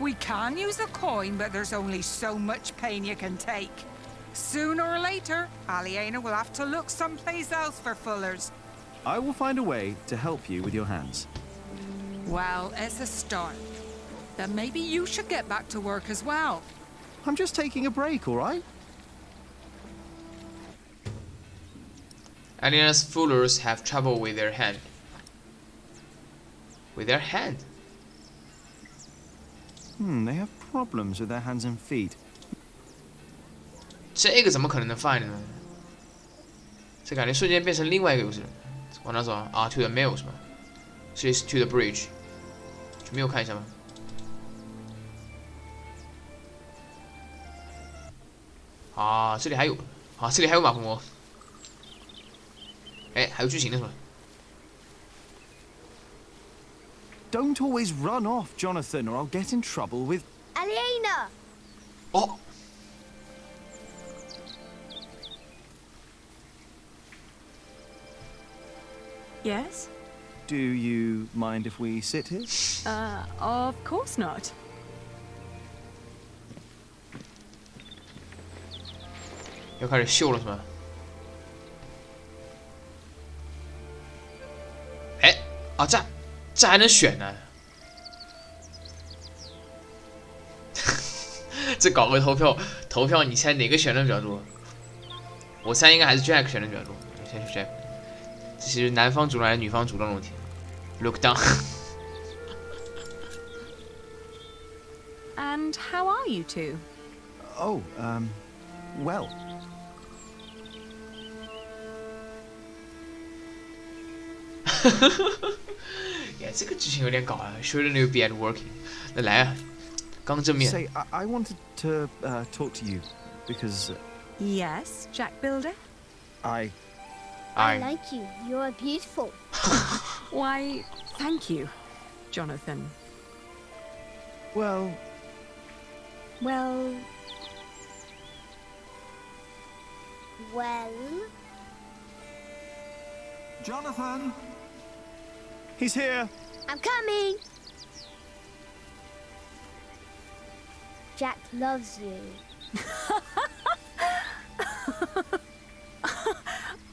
We can use a coin, but there's only so much pain you can take. Sooner or later, Aliena will have to look someplace else for fullers. I will find a way to help you with your hands. Well, it's a start. Then maybe you should get back to work as well. I'm just taking a break, all right? Aliena's followers have trouble with their hand. With their hand? They have problems with their hands and feet. 这个怎么可能能 find 呢？这感觉瞬间变成另外一个游戏了。往哪走啊？啊 ，to the mill 是吧？是 to the bridge。去 mill 看一下吧。啊，这里还有，啊，这里还有马蜂窝。哎，还有剧情的是吧？ Don't always run off, Jonathan, or I'll get in trouble with... Aliena! Oh! Yes? Do you mind if we sit here? Of course not. 要开始秀了是吧？哎，啊这还能选呢？这搞个投票，你猜哪个选的比较多？我猜应该还是 Jack 选的比较多。先去 Jack。这是男方主动还是女方主动的问题 ？Look down 。 And how are you two? Oh, well. 耶，这个剧情有点搞啊 ，Shouldn't you be at working？ 那来啊，刚正面。Say, I wanted to talk to you because. Yes, Jack Builder. I like you. You're beautiful. Why, thank you, Jonathan. Well. Well. Jonathan! He's here! I'm coming! Jack loves you.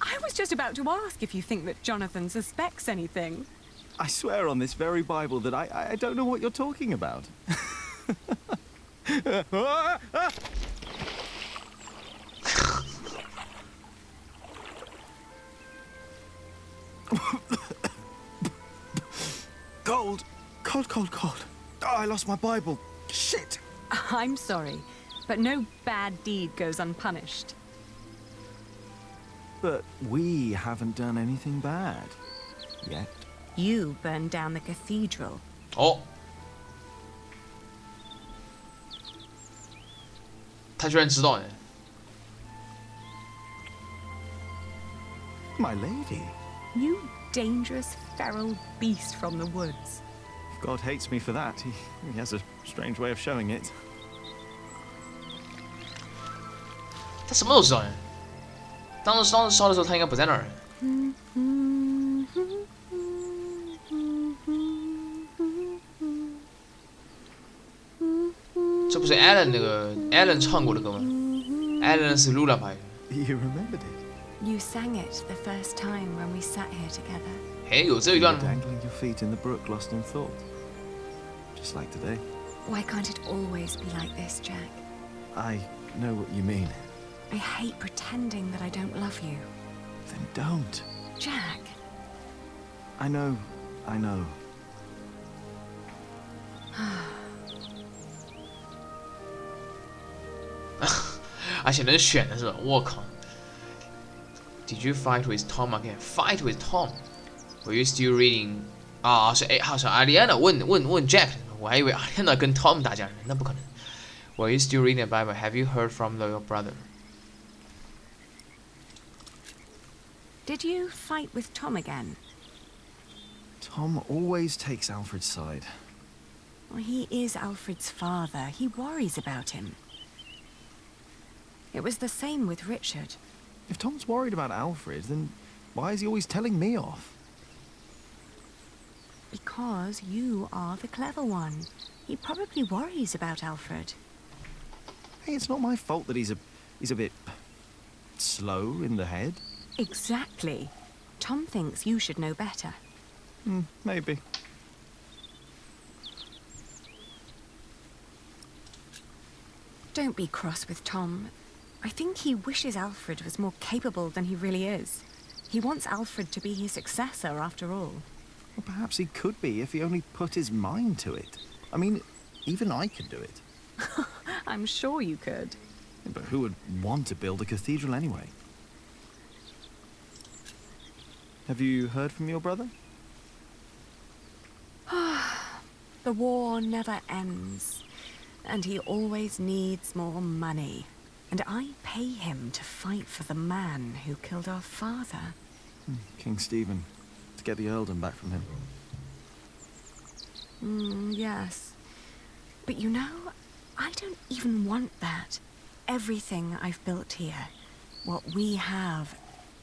I was just about to ask if you think that Jonathan suspects anything. I swear on this very Bible that I don't know what you're talking about. Cold. Cold. Oh, I lost my Bible. Shit. I'm sorry, but no bad deed goes unpunished. But we haven't done anything bad. Yet. You burned down the cathedral. Oh. 他居然知道呢。 My lady. You dangerous, feral beast from the woods. If God hates me for that, he has a strange way of showing it. 他什么都知道呢。当时烧的时候，他应该不在那儿。这不是 Alan 那个 Alan 唱过的歌吗 ？Alan 是 Lullaby。 You remembered it. You sang it the first time when we sat here together. 哎，有这一段吗 ？Dangling your feet in the brook, lost in thought. Just like today. Why can't it always be like this, Jack? I know what you mean. I hate pretending that I don't love you. Then don't. Jack. I know. 而且能选的是吧？我靠 ！Did you fight with Tom again? Fight with Tom? Were you still reading? 啊，是阿丽安娜问 Jack， 我还以为阿丽安娜跟 Tom 打架呢，那不可能。Were you still reading the Bible? Have you heard from your brother? Did you fight with Tom again? Tom always takes Alfred's side. Well, he is Alfred's father. He worries about him. It was the same with Richard. If Tom's worried about Alfred, then why is he always telling me off? Because you are the clever one. He probably worries about Alfred. Hey, it's not my fault that he's a bit slow in the head. Exactly. Tom thinks you should know better. Maybe. Don't be cross with Tom. I think he wishes Alfred was more capable than he really is. He wants Alfred to be his successor, after all. Well, perhaps he could be if he only put his mind to it. I mean, even I could do it. I'm sure you could. But who would want to build a cathedral anyway? Have you heard from your brother? The war never ends, and he always needs more money. And I pay him to fight for the man who killed our father. King Stephen, to get the earldom back from him. Yes. But you know, I don't even want that. Everything I've built here, what we have,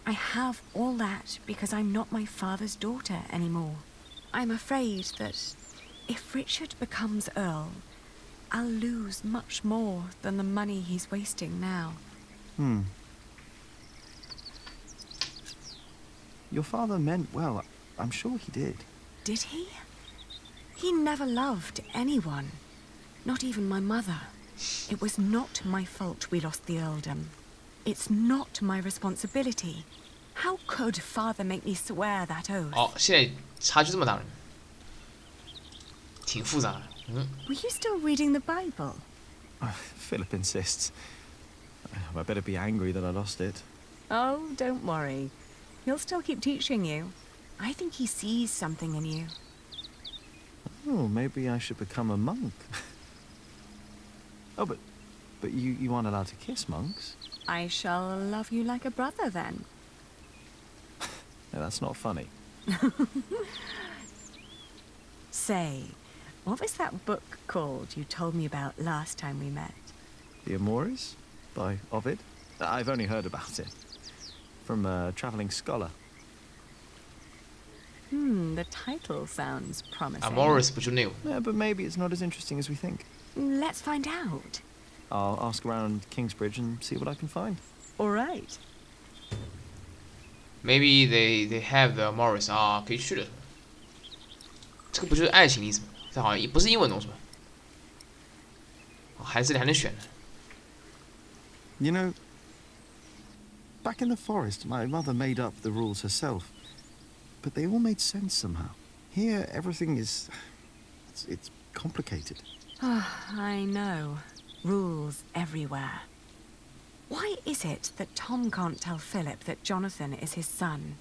I have all that because I'm not my father's daughter anymore. I'm afraid that if Richard becomes Earl, I'll lose much more than the money he's wasting now. Your father meant well. I'm sure he did. Did he? He never loved anyone. Not even my mother. It was not my fault we lost the earldom. It's not my responsibility. How could father make me swear that oath? 哦，现在差距这么大了，挺复杂的。 Were you still reading the Bible? Philip insists. I better be angry that I lost it. Oh, don't worry. He'll still keep teaching you. I think he sees something in you. Oh, maybe I should become a monk. Oh, but you aren't allowed to kiss monks. I shall love you like a brother then. Yeah, that's not funny. Say, what was that book called you told me about last time we met? The Amores by Ovid. I've only heard about it from a traveling scholar. The title sounds promising. Amores 不就那个？ Yeah, but maybe it's not as interesting as we think. Let's find out. I'll ask around Kingsbridge and see what I can find. All right. Maybe they have the Amores 啊，可以去的。这个不就是爱情的意思吗？这好像不是英文东西吧？还是还能选的。 You know, back in the forest, my mother made up the rules herself, but they all made sense somehow. Here, everything is... it's complicated. I know. Rules everywhere. Why is it that Tom can't tell Philip that Jonathan is his son?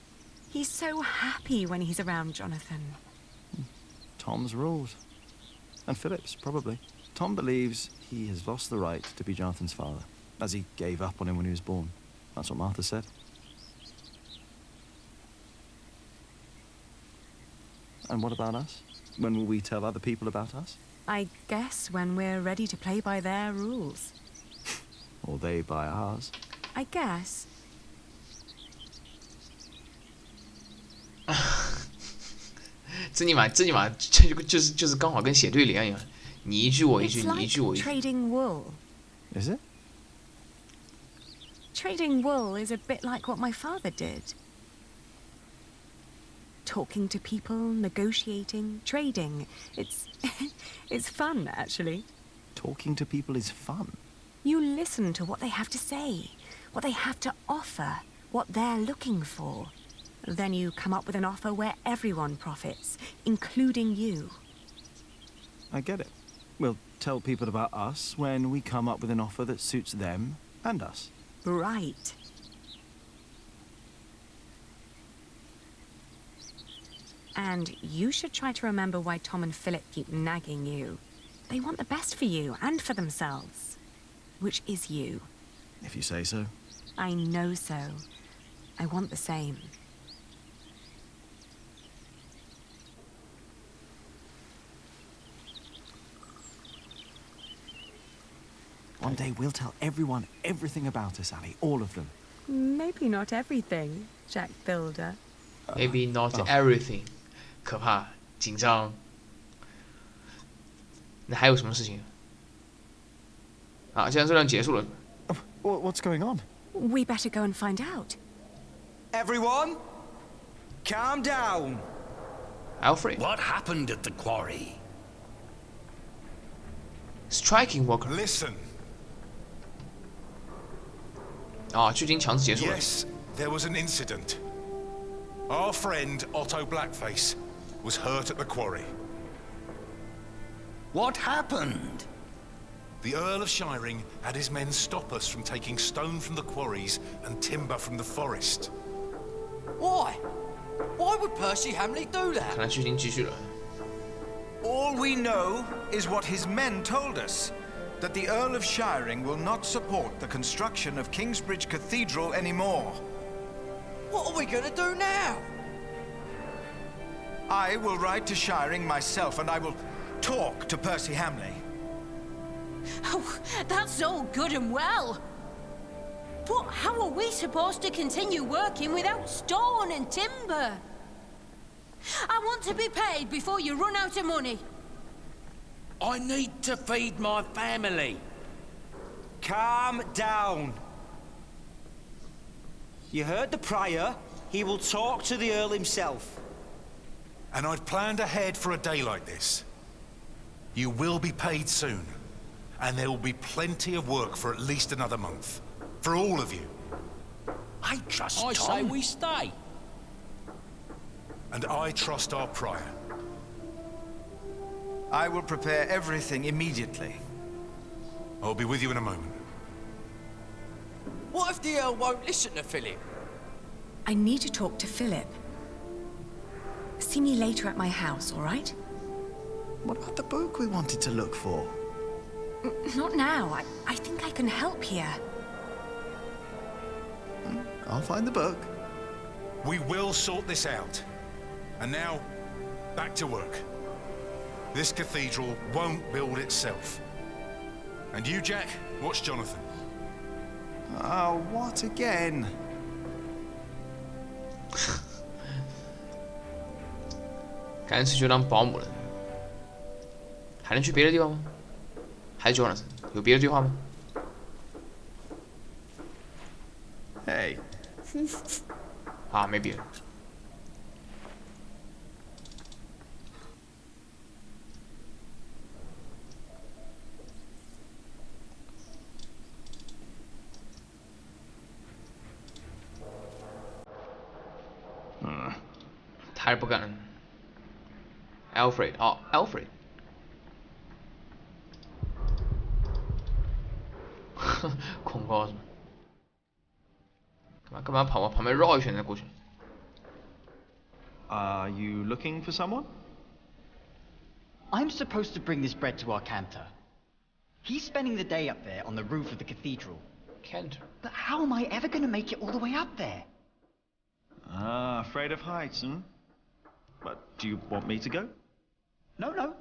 He's so happy when he's around Jonathan. Tom's rules. And Philip's, probably. Tom believes he has lost the right to be Jonathan's father, as he gave up on him when he was born. That's what Martha said. And what about us? When will we tell other people about us? I guess when we're ready to play by their rules. Or they by ours. I guess. 这尼玛，就是刚好跟写对联一样，你一句我一句， It's 你一句我一 like 句。 trading wool. Is it? Trading wool is a bit like what my father did. Talking to people, negotiating, trading. It's fun, actually. Talking to people is fun. You listen to what they have to say, what they have to offer, what they're looking for. Then you come up with an offer where everyone profits, including you. I get it. We'll tell people about us when we come up with an offer that suits them and us. Right. And you should try to remember why Tom and Philip keep nagging you. They want the best for you and for themselves. Which is you. If you say so. I know so. I want the same. One day we'll tell everyone everything about us, Ali. All of them. Maybe not everything, Jack Builder. Maybe not everything. 可怕，紧张。那还有什么事情？啊，既然这段结束了。What's going on? We better go and find out. Everyone, calm down. Alfred. What happened at the quarry? Striking worker. Listen. 啊，剧情强制结束了。 Yes, there was an incident. Our friend Otto Blackface was hurt at the quarry. What happened? The Earl of Shiring had his men stop us from taking stone from the quarries and timber from the forest. Why? Why would Percy Hamley do 看 that? 来剧情继续了。 All we know is what his men told us, that the Earl of Shiring will not support the construction of Kingsbridge Cathedral anymore. What are we gonna do now? I will ride to Shiring myself, and I will talk to Percy Hamley. Oh, that's all good and well. But how are we supposed to continue working without stone and timber? I want to be paid before you run out of money. I need to feed my family. Calm down. You heard the prior. He will talk to the Earl himself. And I'd planned ahead for a day like this. You will be paid soon. And there will be plenty of work for at least another month. For all of you. I say we stay. And I trust our prior. I will prepare everything immediately. I'll be with you in a moment. What if the Earl won't listen to Philip? I need to talk to Philip. See me later at my house, all right? What about the book we wanted to look for? Not now. I think I can help here. I'll find the book. We will sort this out. And now, back to work. This cathedral won't build itself. And you, Jack, watch Jonathan. Oh, what again? 干脆就当保姆了。还能去别的地方吗？还是 Jonathan 有别的对话吗 ？Hey 啊，没别的。他是不敢。Alfred 哦 ，Alfred， 恐高是吗？干嘛跑往旁边绕一圈再过去 Are you looking for someone? I'm supposed to bring this bread to our cantor. He's spending the day up there on the roof of the cathedral. Cantor? But how am I ever going to make it all the way up there? Ah, afraid of heights, hmm? But do you want me to go? No,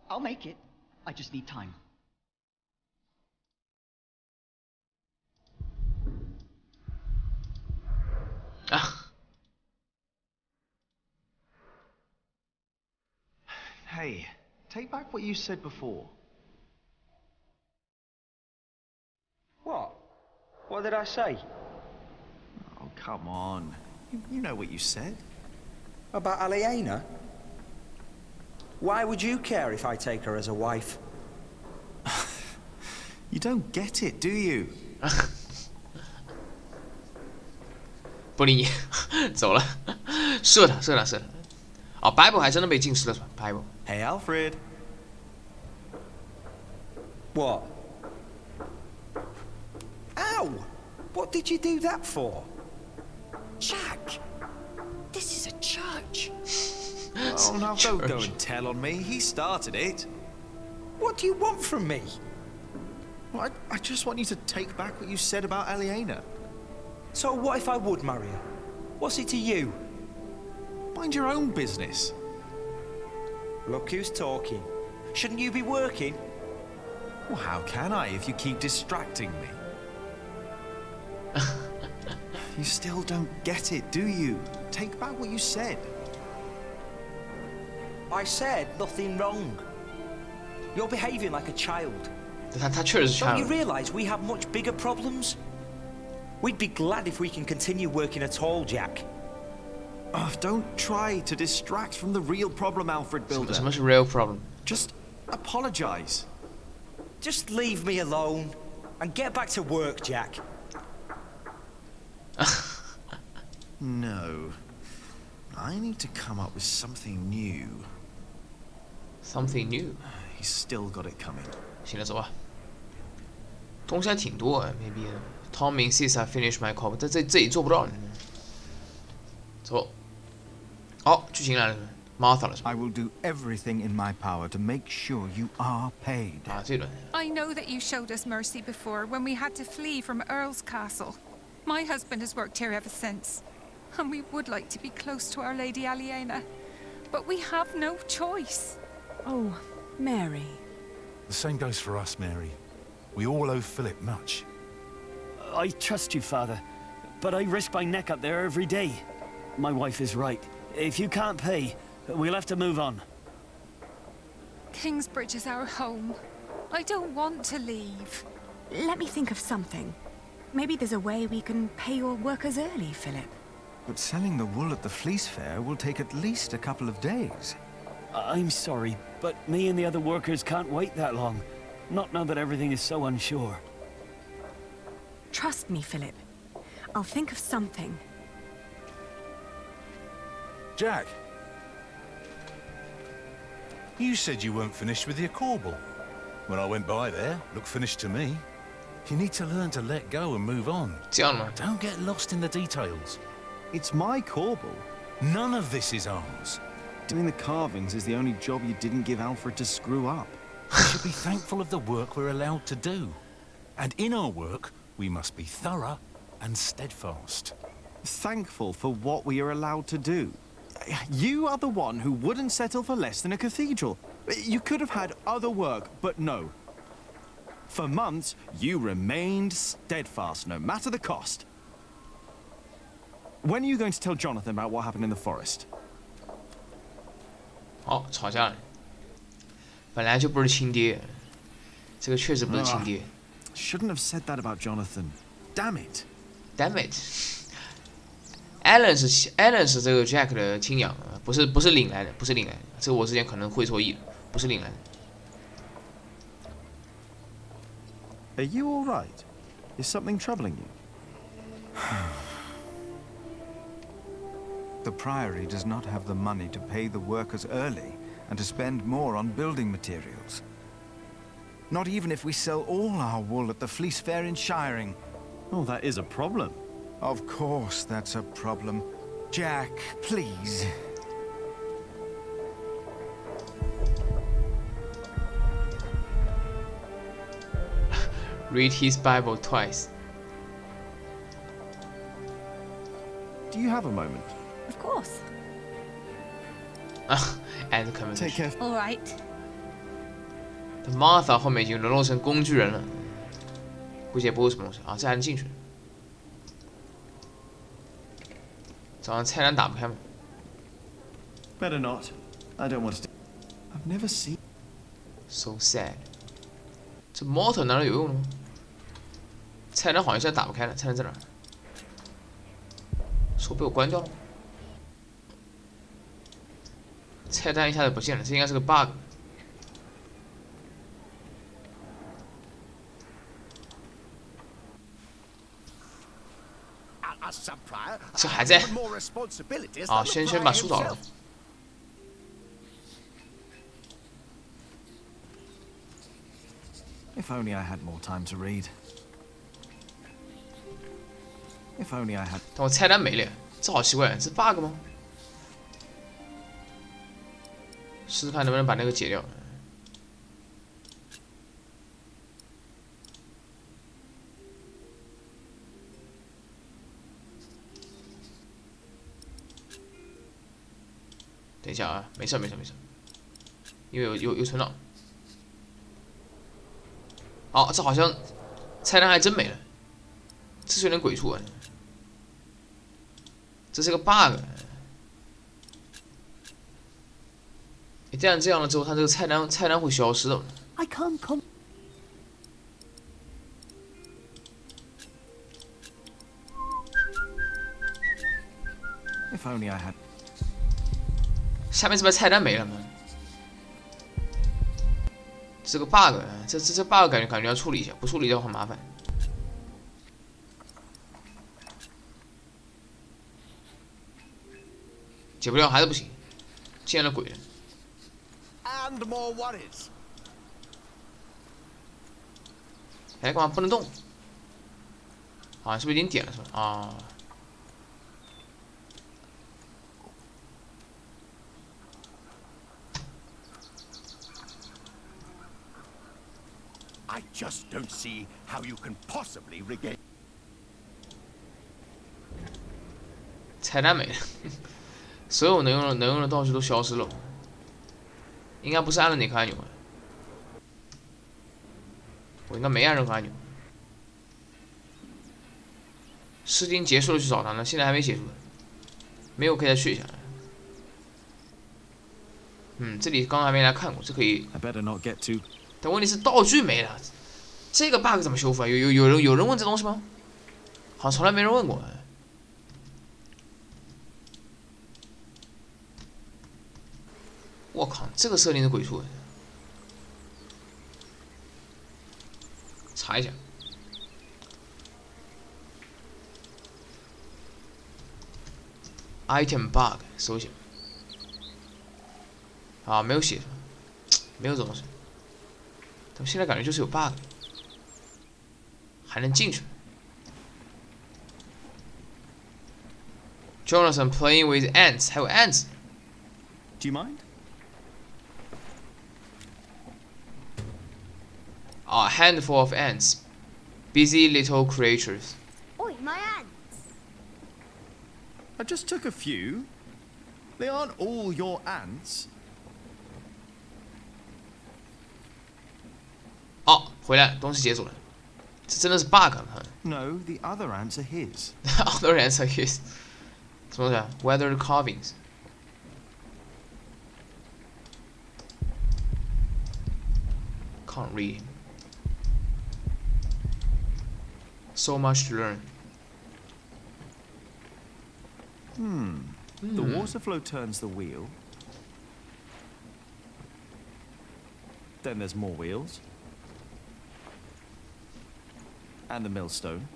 I'll make it. I just need time. Hey, take back what you said before. What? What did I say? Oh, come on. You know what you said. About Aliena? Why would you care if I take her as a wife? You don't get it, do you? 不理你，走了，射他。哦 ，Bible 还真的被禁食了是吧 ？Bible。Hey, Alfred. What? Ow! What did you do that for? Jack, this is a church. Oh, now don't go and tell on me. He started it. What do you want from me? Well, I just want you to take back what you said about Aliena. So what if I would marry her? What's it to you? Mind your own business. Look who's talking. Shouldn't you be working? Well, how can I if you keep distracting me? You still don't get it, do you? Take back what you said. I said nothing wrong. You're behaving like a child. 他确实是 Don't child you realize we have much bigger problems? We'd be glad if we can continue working at all, Jack. Oh, don't try to distract from the real problem, Alfred Builder. 什么是 real problem? Just apologize. Just leave me alone and get back to work, Jack. No. I need to come up with something new. Something new. He's still got it coming. 行了，走吧。东西还挺多啊 ，maybe Tom insists I finish my call， 但这里做不到。走。好，剧情来了 ，Martha 了是吧 I will do everything in my power to make sure you are paid. 啊，这轮。I know that you showed us mercy before when we had to flee from Earl's Castle. My husband has worked here ever since, and we would like to be close to Our Lady Aliena, but we have no choice. Oh, Mary. The same goes for us, Mary. We all owe Philip much. I trust you, Father, but I risk my neck up there every day. My wife is right. If you can't pay, we'll have to move on. Kingsbridge is our home. I don't want to leave. Let me think of something. Maybe there's a way we can pay your workers early, Philip. But selling the wool at the fleece fair will take at least a couple of days. I'm sorry, but me and the other workers can't wait that long. Not now that everything is so unsure. Trust me, Philip. I'll think of something. Jack, you said you weren't finished with your corbel. When I went by there, looked finished to me. You need to learn to let go and move on. Don't get lost in the details. It's my corbel. None of this is ours. Doing the carvings is the only job you didn't give Alfred to screw up. We should be thankful of the work we're allowed to do. And in our work, we must be thorough and steadfast. Thankful for what we are allowed to do. You are the one who wouldn't settle for less than a cathedral. You could have had other work, but no. For months, you remained steadfast, no matter the cost. When are you going to tell Jonathan about what happened in the forest? 好，吵架了。本来就不是亲爹，这个确实不是亲爹。Shouldn't have said that about Jonathan. Damn it. Damn it. Alan 是这个 Jack 的亲养，不是领来的，不是领来的。这个我之前可能会错意了，不是领来的。Are you all right? Is something troubling you? The Priory does not have the money to pay the workers early and to spend more on building materials. Not even if we sell all our wool at the fleece fair in Shiring. Oh, that is a problem. Of course that's a problem. Jack, please. Read his Bible twice. Do you have a moment? Of course. And conversation. Take care. All right. Martha 后面已经沦落成工具人了，估计也不会什么东西啊，这还能进去。早上菜单打不开吗 Better not. I don't want to. I've never seen. So sad. 这 motor 难道有用的吗？菜单好像现在打不开了，菜单在哪儿？是我被我关掉了吗？菜单一下子不见了，这应该是个 bug。这还在啊！先把书找了。If only I had more time to read. If only I had. 但我菜单没了，这好奇怪，这 bug 吗？试试看能不能把那个解掉。等一下啊，没事，因为有存档。哦，这好像菜单还真没了，这是有点鬼畜啊！这是个 bug。一旦这样了之后，它这个菜单会消失的。I can't come. If only I had. 下面是不是菜单没了吗？这个 bug， 这 bug 感觉要处理一下，不处理的话很麻烦。解不了还是不行，见了鬼了。 And more worries. 哎，干嘛不能动？啊，是不是已经点了是吧？啊。 I just don't see how you can possibly regain. 彩蛋没了，所有能用的道具都消失了。应该不是按了哪颗按钮，我应该没按任何按钮。事情结束了去找他呢，现在还没结束，没有可以再去一下。这里刚刚还没来看过，这可以。但问题是道具没了，这个 bug 怎么修复啊？有人问这东西吗？好像从来没人问过。我靠，这个设定的鬼畜，查一下。item bug 搜一下。啊，没有写，没有这东西。 但现在感觉就是有 bug， 还能进去。Jonathan playing with ants， 还有 ants。Do you mind? A handful of ants, busy little creatures. Oi, my ants! I just took a few. They aren't all your ants. 哦，回来，东西解锁了，这真的是 bug。No, the other ants are his. Other ants are his. 什么东西啊 ？Weathered carvings. Can't read. So much to learn. The water flow turns the wheel. Then there's more wheels. And the millstone.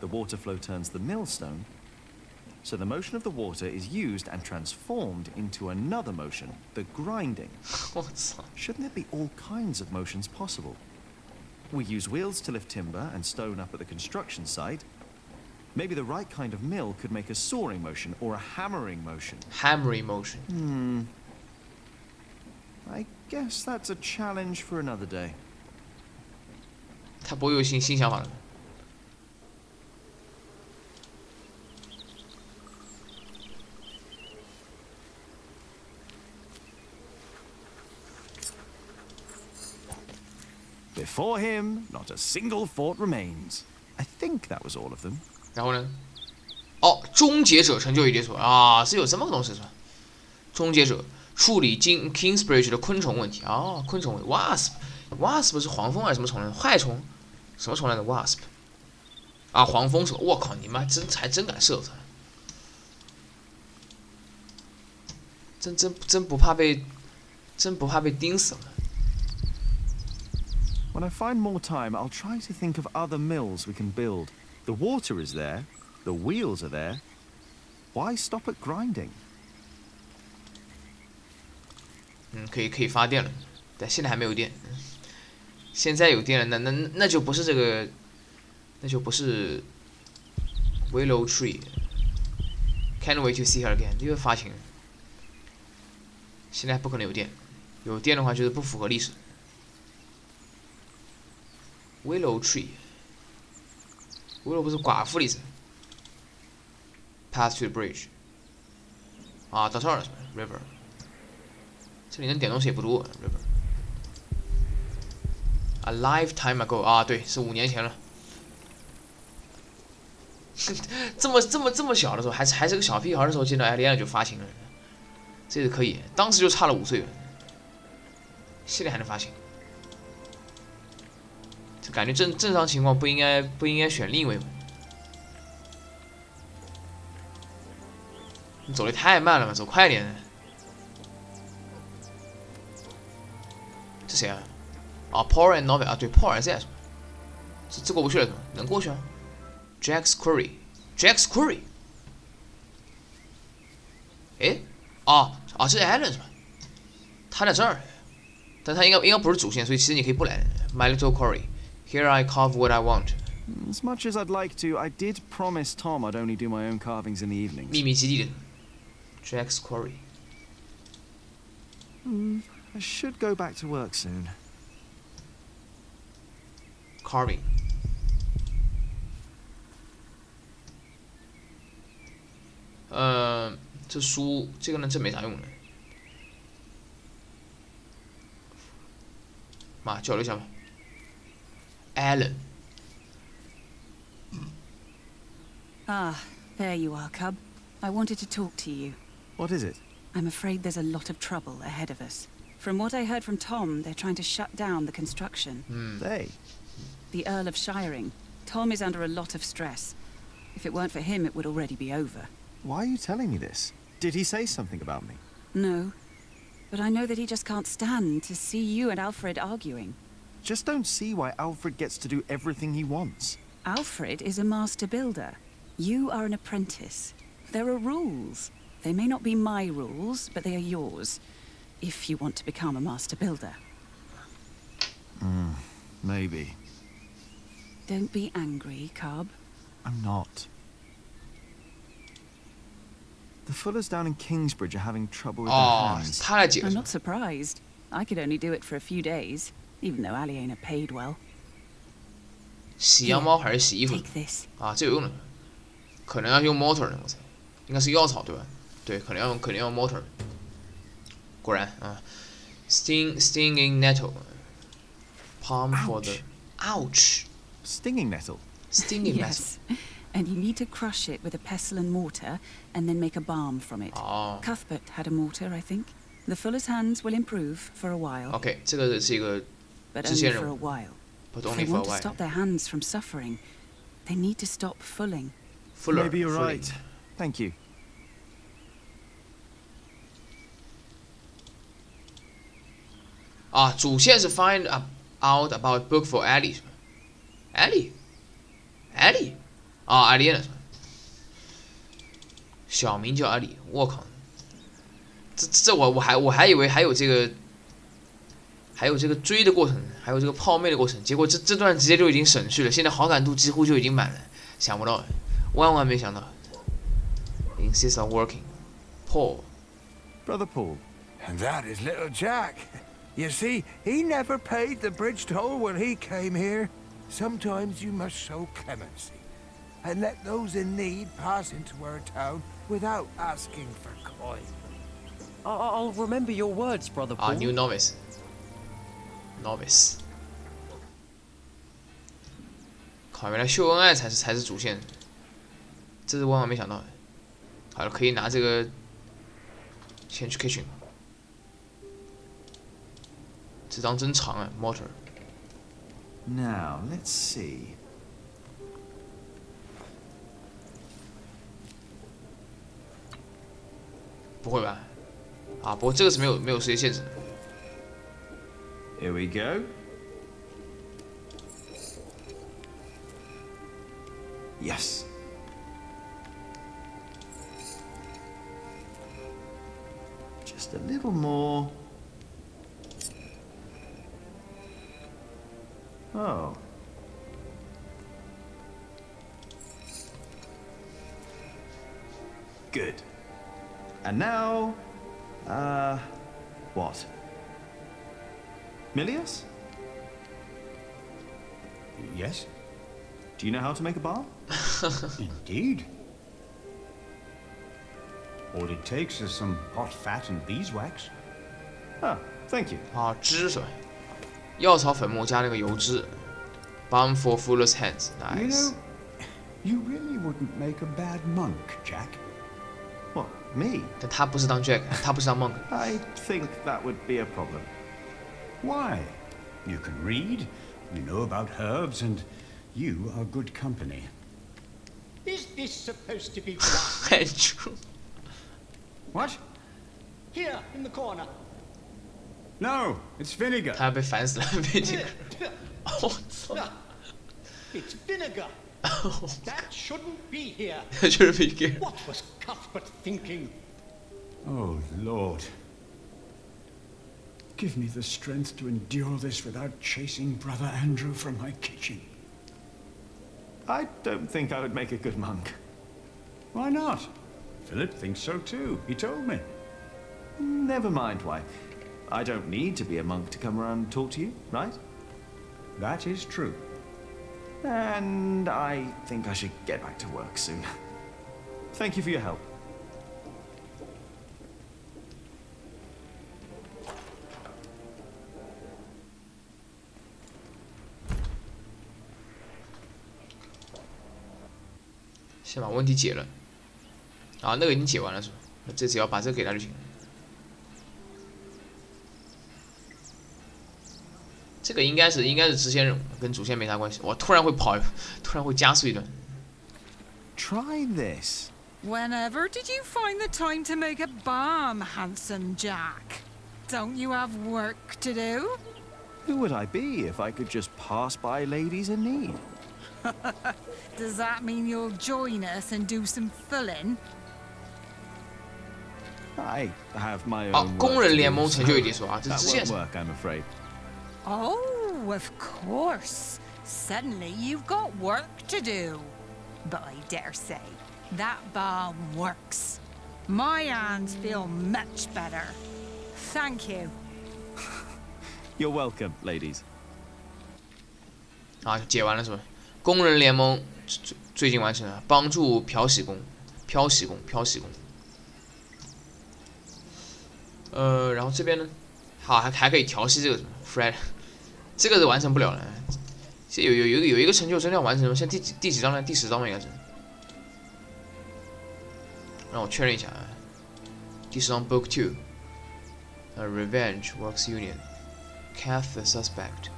The water flow turns the millstone. So the motion of the water is used and transformed into another motion, the grinding. Shouldn't there be all kinds of motions possible? We use wheels to lift timber and stone up at the construction site. Maybe the right kind of mill could make a sawing motion or a hammering motion. Hammering motion. I guess that's a challenge for another day. 他不会有新想法了。Before him, not a single fort remains. I think that was all of them. 然后呢？哦，终结者成就已解锁啊，是有这么个东西是吧？终结者处理Kingsbridge 的昆虫问题啊，昆虫问题 wasp 是黄蜂还是什么虫来着？害虫？什么虫来着 ？wasp 啊，黄蜂是吧？我靠，你妈还真敢射他！真不怕被叮死了。 When I find more time, I'll try to think of other mills we can build. The water is there, the wheels are there. Why stop at grinding? 可以发电了，但现在还没有电。现在有电了，那就不是这个，那就不是 Willow Tree。Can't wait to see her again， 又发情了。现在不可能有电，有电的话就是不符合历史。 Willow Tree，Willow 不是寡妇的意思。Path to the bridge， 啊，到这儿了是吧 ？River， 这里能点东西也不多。River，A lifetime ago， 啊，对，是5年前了。这么小的时候，还是个小屁孩的时候，见到艾莉安就发情了，这个可以，当时就差了5岁了，现在还能发情。 感觉正常情况不应该选另一位。你走的太慢了吧，走快点。这谁啊？啊 ，Paul and Novel 啊，对 ，Paul 还在是吧？这过不去了是吧？能过去啊 ？Jack's Quarry。哎，哦，这是 Alan 是吧？他在这儿，但他应该不是主线，所以其实你可以不来。My little quarry, here I carve what I want. As much as I'd like to, I did promise Tom I'd only do my own carvings in the evenings. 秘密基地的 Jack's quarry. I should go back to work soon. Carving. 这书这个呢，这没啥用的。妈，交流一下吧。Alan. Ah, there you are, Cub. I wanted to talk to you. What is it? I'm afraid there's a lot of trouble ahead of us. From what I heard from Tom, they're trying to shut down the construction. They? The Earl of Shiring. Tom is under a lot of stress. If it weren't for him, it would already be over. Why are you telling me this? Did he say something about me? No. But I know that he just can't stand to see you and Alfred arguing. Just don't see why Alfred gets to do everything he wants. Alfred is a master builder. You are an apprentice. There are rules. They may not be my rules, but they are yours. If you want to become a master builder. Maybe. Don't be angry, Cub. I'm not. The Fullers down in Kingsbridge are having trouble with their hands. I'm not surprised. I could only do it for a few days, even though Aliena paid well. 洗羊猫还是洗衣服？啊，这有用的，可能要用 motor 呢，我猜，应该是药草对吧？对，可能要用 motor。果然啊 ，stinging nettle, palm for the ouch. Stinging nettle. Stinging nettle. Yes. And you need to crush it with a pestle and mortar, and then make a balm from it. Cuthbert had a mortar, I think. The fuller's hands will improve for a while. OK， 这个是一个 But 支 only 线任 for a 务。 while. But If only they for a want to while. stop their hands from suffering, they need to stop fulling. Fuller. Maybe you're right. Thank you. 啊，主线是 find out about book for Ellie 是吧 ？Ellie，啊，艾丽呢？小名叫艾丽，我靠！这我还以为还有这个追的过程，还有这个泡妹的过程，结果这段直接就已经省去了，现在好感度几乎就已经满了，想不到，万万没想到。Insist on working, Paul. Brother Paul. And that is little Jack. You see, he never paid the bridge toll when he came here. Sometimes you must show clemency and let those in need pass into our town without asking for coin. I'll remember your words, Brother Paul. New novice. Novice. 靠，原来秀恩爱才是主线，这是万万没想到的。好了，可以拿这个先去 kitchen。这张真长啊 ，motor。 Now, let's see. 不会吧？啊，不过这个是没有时间限制的。Here we go. Yes. Just a little more. Oh. Good. And now, what? Milius? Yes? Do you know how to make a bar? Indeed. All it takes is some hot fat and beeswax. Ah, thank you. 啊，汁是吧？药草粉末加那个油脂。Balm for Fuller's hands. You Nice. know, you really wouldn't make a bad monk, Jack. What, me? 但他不是当 Jack，他不是当 monk。 I think that would be a problem. Why? You can read, you know about herbs, and you are good company. Is this supposed to be Andrew. What? here in the corner? No, it's vinegar. 他被烦死了，vinegar。 It's vinegar. That shouldn't be here. That shouldn't be here. What was Cuthbert thinking? Oh, Lord. Give me the strength to endure this without chasing Brother Andrew from my kitchen. I don't think I would make a good monk. Why not? Philip thinks so too. He told me. Never mind why. I don't need to be a monk to come around and talk to you, right? That is true. And I think I should get back to work soon. Thank you for your help. 先把问题解了。啊，那个已经解完了是吧？那这只要把这个给他就行。这个应该是支线任务，跟主线没啥关系。我突然会跑，突然会加速一段。Try this. Whenever did you find the time to make a bomb, handsome Jack? Don't you have work to do? Who would I be if I could just pass by ladies in need? Does that mean you'll join us and do some filling? I have my own. 好，工人联盟成就已结束啊，这 That 是支线 won't work, I'm afraid. Oh, of course. Suddenly you've got work to do. But I dare say, that bomb works. My hands feel much better. Thank you. You're welcome, ladies. 啊，解完了是吧？工人联盟最近完成了，帮助漂洗工。然后这边呢，好还可以调戏这个什么 Fred， 这个是完成不了了。这有一个成就真的要完成，现在第几章呢？第10章吗？应该是。让我确认一下啊。第10章 Book 2。Revenge Works Union. Catch the suspect.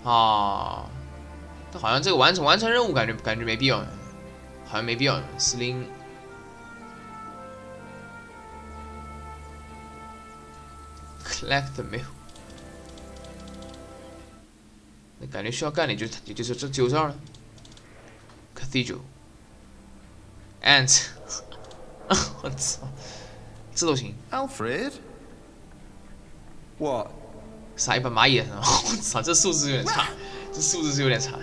啊，但好像这个完成任务感觉没必要，好像没必要。Sling collect the mail， 那感觉需要干的也就是这92了。Cathedral Ant， 我操，这都行。Alfred。What？ 撒一把蚂蚁上，我操，这素质有点差，这素质是有点差。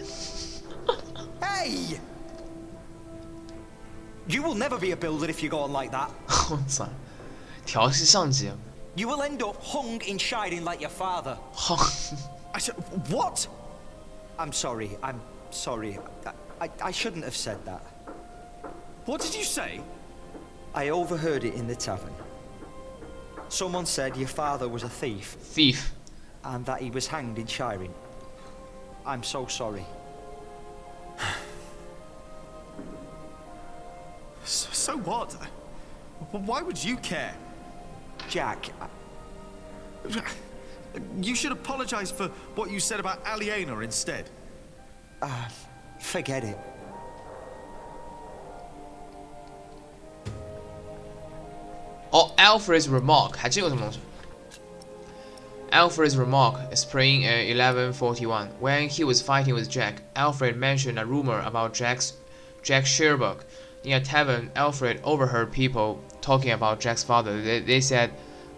Hey! You will never be a builder if you go on like that. 我操，调戏上级。You will end up hung in shining like your father. I said, what? I'm sorry. I shouldn't have said that. What did you say? I overheard it in the tavern. Someone said your father was a thief. Thief. And that he was hanged in shiring. I'm so sorry. So what? Why would you care? Jack. You should apologize for what you said about Aliena instead. Forget it. Oh, Alfred's remark 还真有什么东西。Alfred's remark is playing in 1141. When he was fighting with Jack, Alfred mentioned a rumor about Jack Sherbrooke. In a tavern, Alfred overheard people talking about Jack's father. They said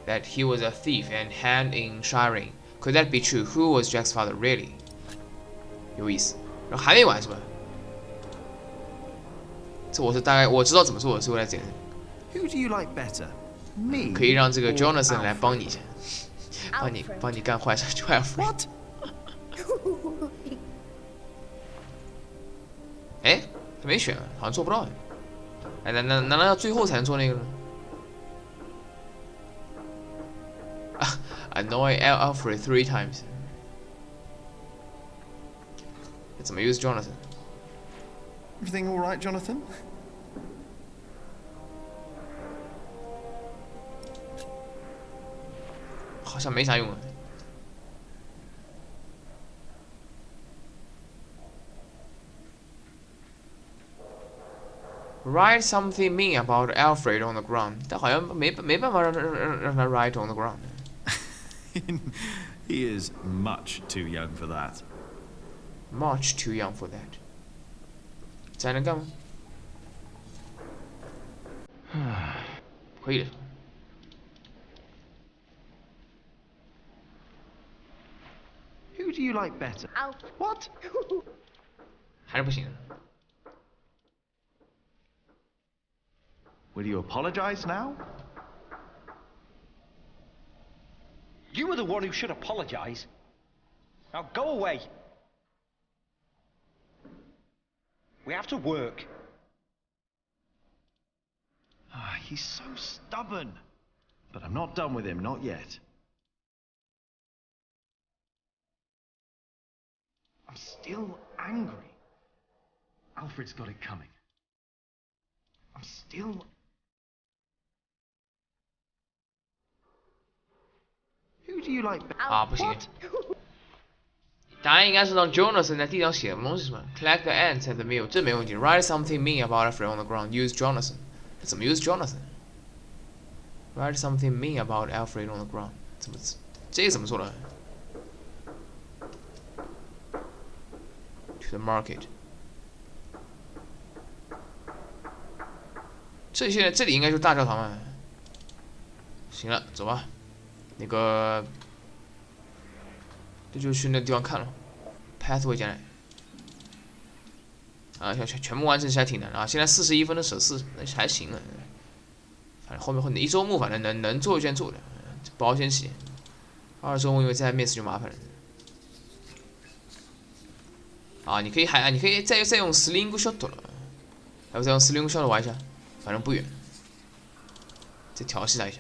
that he was a thief and hanged in shiring. Could that be true? Who was Jack's father really? 有意思。然后还没完是吧？这我是大概我知道怎么做，所以我来解释。 Who do you like better? Me? 可以让这个 Jonathan 来帮你一下。 帮你干坏事，就 Alfred。哎，他没选，好像做不到哎。哎，难道要最后才能做那个呢？啊 ，Annoy Alfred 3 times。怎么又是 Jonathan？ Everything all right, Jonathan? 好像没啥用啊。Write something mean about Alfred on the ground， 但好像没办法让他 write on the ground。He is much too young for that. Much too young for that. 这还能干吗？可以的。Who do you like better? What? 还是不行。Will you apologize now? You were the one who should apologize. Now go away. We have to work. He's so stubborn. But I'm not done with him, not yet. I'm still angry. Alfred's got it coming. I'm still... Who do you like better? 啊，不行。答案应该是让 Jonathan 在地上写什么东西是吧 ？Collect the ants at the mill， 这没问题。Write something mean about Alfred on the ground. Use Jonathan。怎么 use Jonathan？Write something mean about Alfred on the ground。这个怎么做的 ？To the market。这里应该就是大教堂了。行了，走吧。那个，这就去那地方看了。Pathway 进来。啊，全部完成起来挺难啊！现在41分的舍4，那还行了。反正后面1周目反正能做一件做的，保险起。2周目因为再 miss 就麻烦了。啊，你可以再用 sling shot 了，要不再用 sling shot 玩一下，反正不远。再调戏他一下。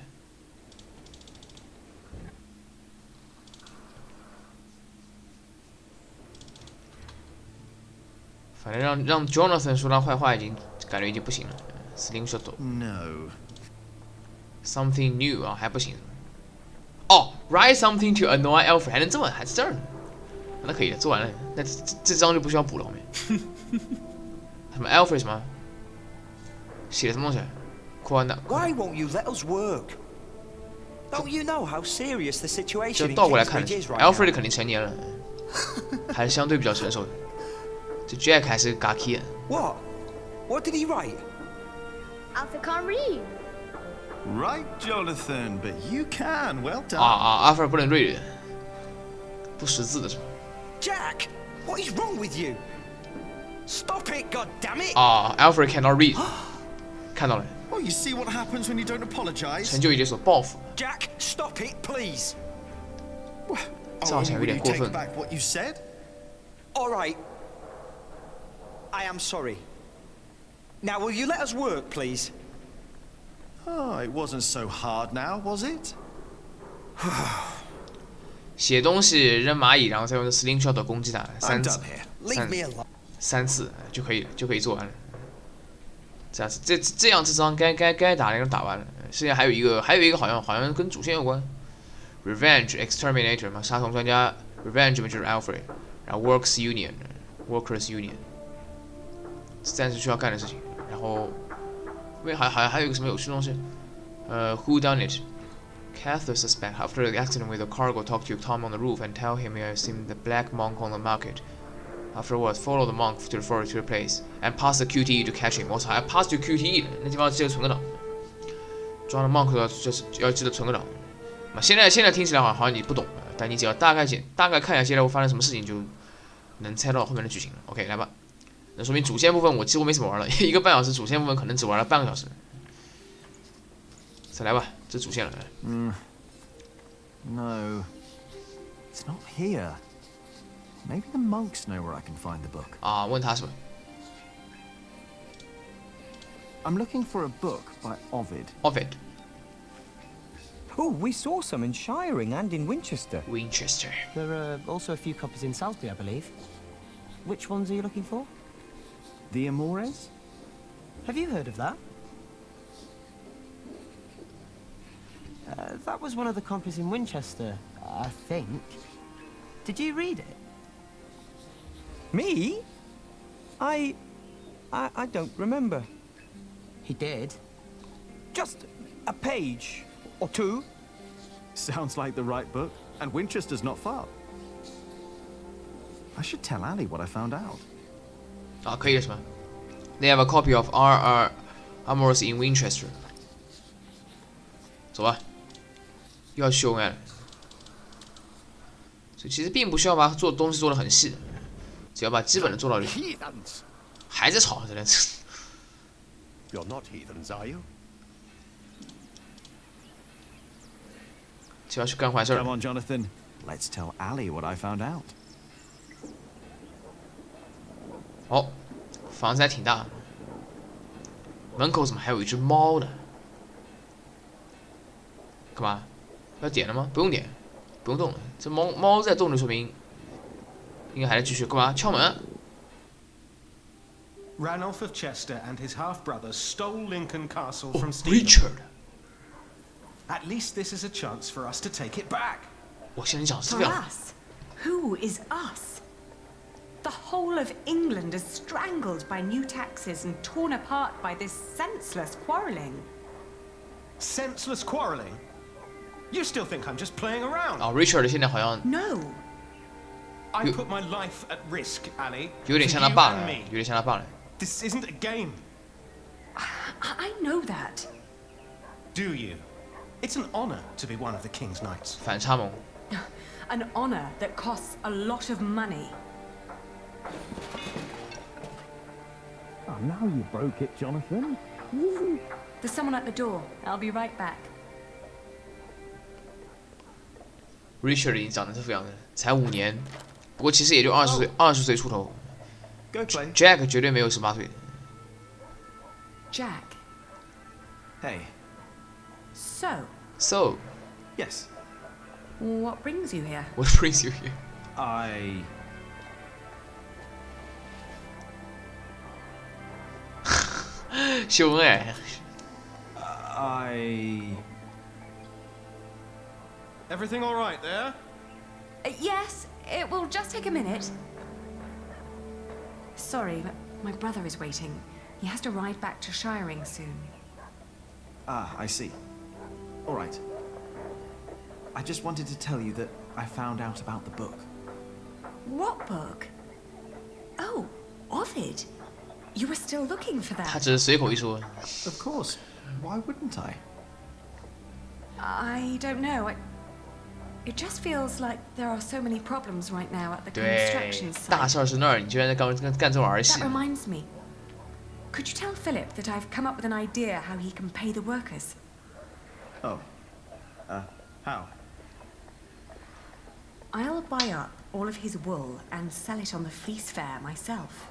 反正让 Jonathan 说他坏话已经感觉已经不行了。Sling shot。No。Something new 啊，还不行。哦 ，write something to annoy Alfred 还能这么还是这儿呢？那可以的，做完了。那这章就不需要补了后面。什么 Alfred 什么？写什么东西 ？Why won't you let us work? Don't you know how serious the situation is? 这倒过来看，Alfred 肯定成年了，还是相对比较成熟的。这 Jack 还是 Gaki。What? What did he write? Alfred can't read. Right, Jonathan, but you can. Well done. Alfred 不能 read， 不识字的是吧 ？Jack, what is wrong with you? Stop it, God damn it! Alfred cannot read， 看到了。Oh, you see what happens when you don't apologize? 成就已解锁，报复。Jack, stop it, please. 这好像有点过分。 Take back what you said? All right. I am sorry. Now, will you let us work, please? Oh, it wasn't so hard now, was it? 写东西扔蚂蚁，然后再用 slingshot 攻击它3次，3次就可以了，就可以做完了。这样这章该打的都打完了。现在还有一个好像跟主线有关 ，Revenge Exterminator 嘛，杀虫专家 ，Revenge 嘛就是 Alfred， 然后 Workers Union，暂时需要干的事情。然后后面还有一个什么有趣的东西，Who done it? Cather suspect after the accident with the cargo, talk to Tom on the roof and tell him you have seen the black monk on the market. Afterwards, follow the monk to the place and pass the QTE to catch him. 我操，还 pass to QTE 了，那地方记得存个档。抓了 monk 要记得存个档。现在听起来好像你不懂，但你只要大概看一下接下来会发生什么事情，就能猜到后面的剧情了。OK， 来吧。那说明主线部分我几乎没怎么玩了，1个半小时，主线部分可能只玩了半个小时。再来吧，这主线了。No, it's not here. Maybe the monks know where I can find the book. 问他是吧 I'm looking for a book by Ovid. Oh, we saw some in Shiring and in Winchester. There are also a few copies in Salisbury, I believe. Which ones are you looking for? The Amores? Have you heard of that? That was one of the copies in Winchester, I think. Did you read it? Me? I don't remember. He did. Just a page or two. Sounds like the right book, and Winchester's not far. I should tell Ali what I found out. 啊，可以了是吧 ？They have a copy of R.R. Armours in Winchester。走吧，又要修改了。所以其实并不需要把做东西做得很细，只要把基本的做到就行。还在吵，真的是。You're not heathens, are you? 就要去干坏事儿。 Come on, Jonathan. Let's tell Ali what I found out. 哦，房子还挺大，门口怎么还有一只猫呢？干嘛？要点了吗？不用点，不用动了。这猫在动就说明应该还在继续。干嘛？敲门？ Ranulph of Chester and his half-brother stole Lincoln Castle from Stephen. Richard. At least this is a chance for us to take it back. 我现在讲是这 For 样。 us? Who is us? The whole of England is strangled by new taxes and torn apart by this senseless quarrelling. Senseless quarrelling? You still think I'm just playing around? 哦 ，Richard 现在好像 No. I put my life at risk, Ali. 有点像他爸了，有点像他爸了。 This isn't a game. I know that. Do you? It's an honor to be one of the King's Knights. 反差萌。 An honor that costs a lot of money. Oh, now you broke it, Jonathan. There's someone at the door. I'll be right back. Richard 已经长成这副样子了，才5年，不过其实也就20岁出头。 Go play. Jack 绝对没有18岁的。 Jack. Hey. So, Yes. what brings you here? What brings you here? I. 秀恩爱。 I. Everything all right there? Yes, it will just take a minute. Sorry, but my brother is waiting. He has to ride back to Shiring soon. Ah, I see. All right. I just wanted to tell you that I found out about the book. What book? Oh, Ovid. You were still looking for 他 that. 只是随口一说。 Of course. Why wouldn't I? I don't know. It just feels like there are so many problems right now at the 对 construction，site. 大事儿是那儿，你居然在干这种儿戏 That。reminds me. Could you tell Philip that I've come up with an idea how he can pay the workers? Oh. How? I'll buy up all of his wool and sell it on the fleece fair myself.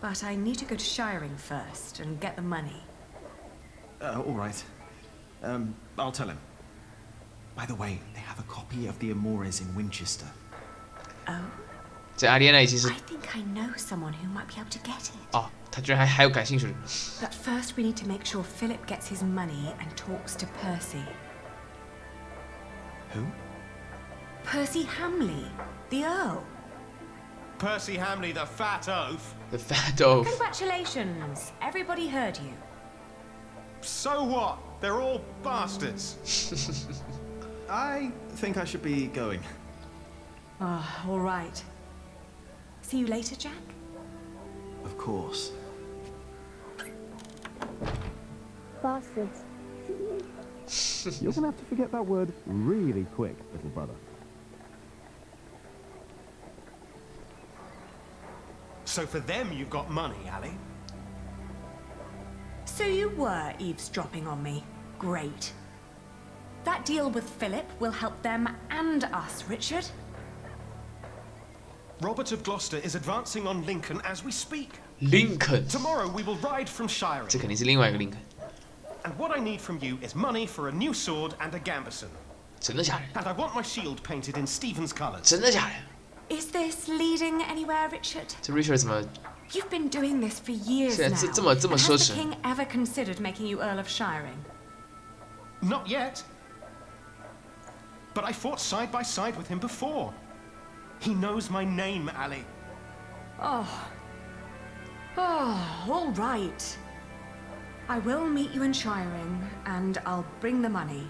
But I need to go to Shiring first and get the money. All right. I'll tell him. By the way, they have a copy of the Amores in Winchester. Oh? 这阿莲娜已经是 I think I know someone who might be able to get it. 哦，他居然还有感兴趣的。 But first we need to make sure Philip gets his money and talks to Percy. Who? Percy Hamley, the Earl. Percy Hamley, the fat oaf. The fat oaf. Congratulations. Everybody heard you. So what? They're all bastards. I think I should be going. Oh, all right. See you later, Jack? Of course. Bastards. You're gonna have to forget that word really quick, little brother. So for them you've got money, Ali? So you were eavesdropping on me. Great. That deal with Philip will help them and us, Richard. Robert of Gloucester is advancing on Lincoln as we speak. Lincoln. Tomorrow we will ride from Shiring. 这肯定是另外一个 Lincoln。 And what I need from you is money for a new sword and a gambeson. 真的假的？ And I want my shield painted in Stephen's colours. 真的假的？ Is this leading anywhere, Richard? 这 Richard 怎么 You've been doing this for years 现 now. 在这么 And 奢 has 侈 the king ever considered making you Earl of Shiring? Not yet. But I fought side by side with him before. He knows my name, Ali. Oh. Oh, all right. I will meet you in Shiring, and I'll bring the money.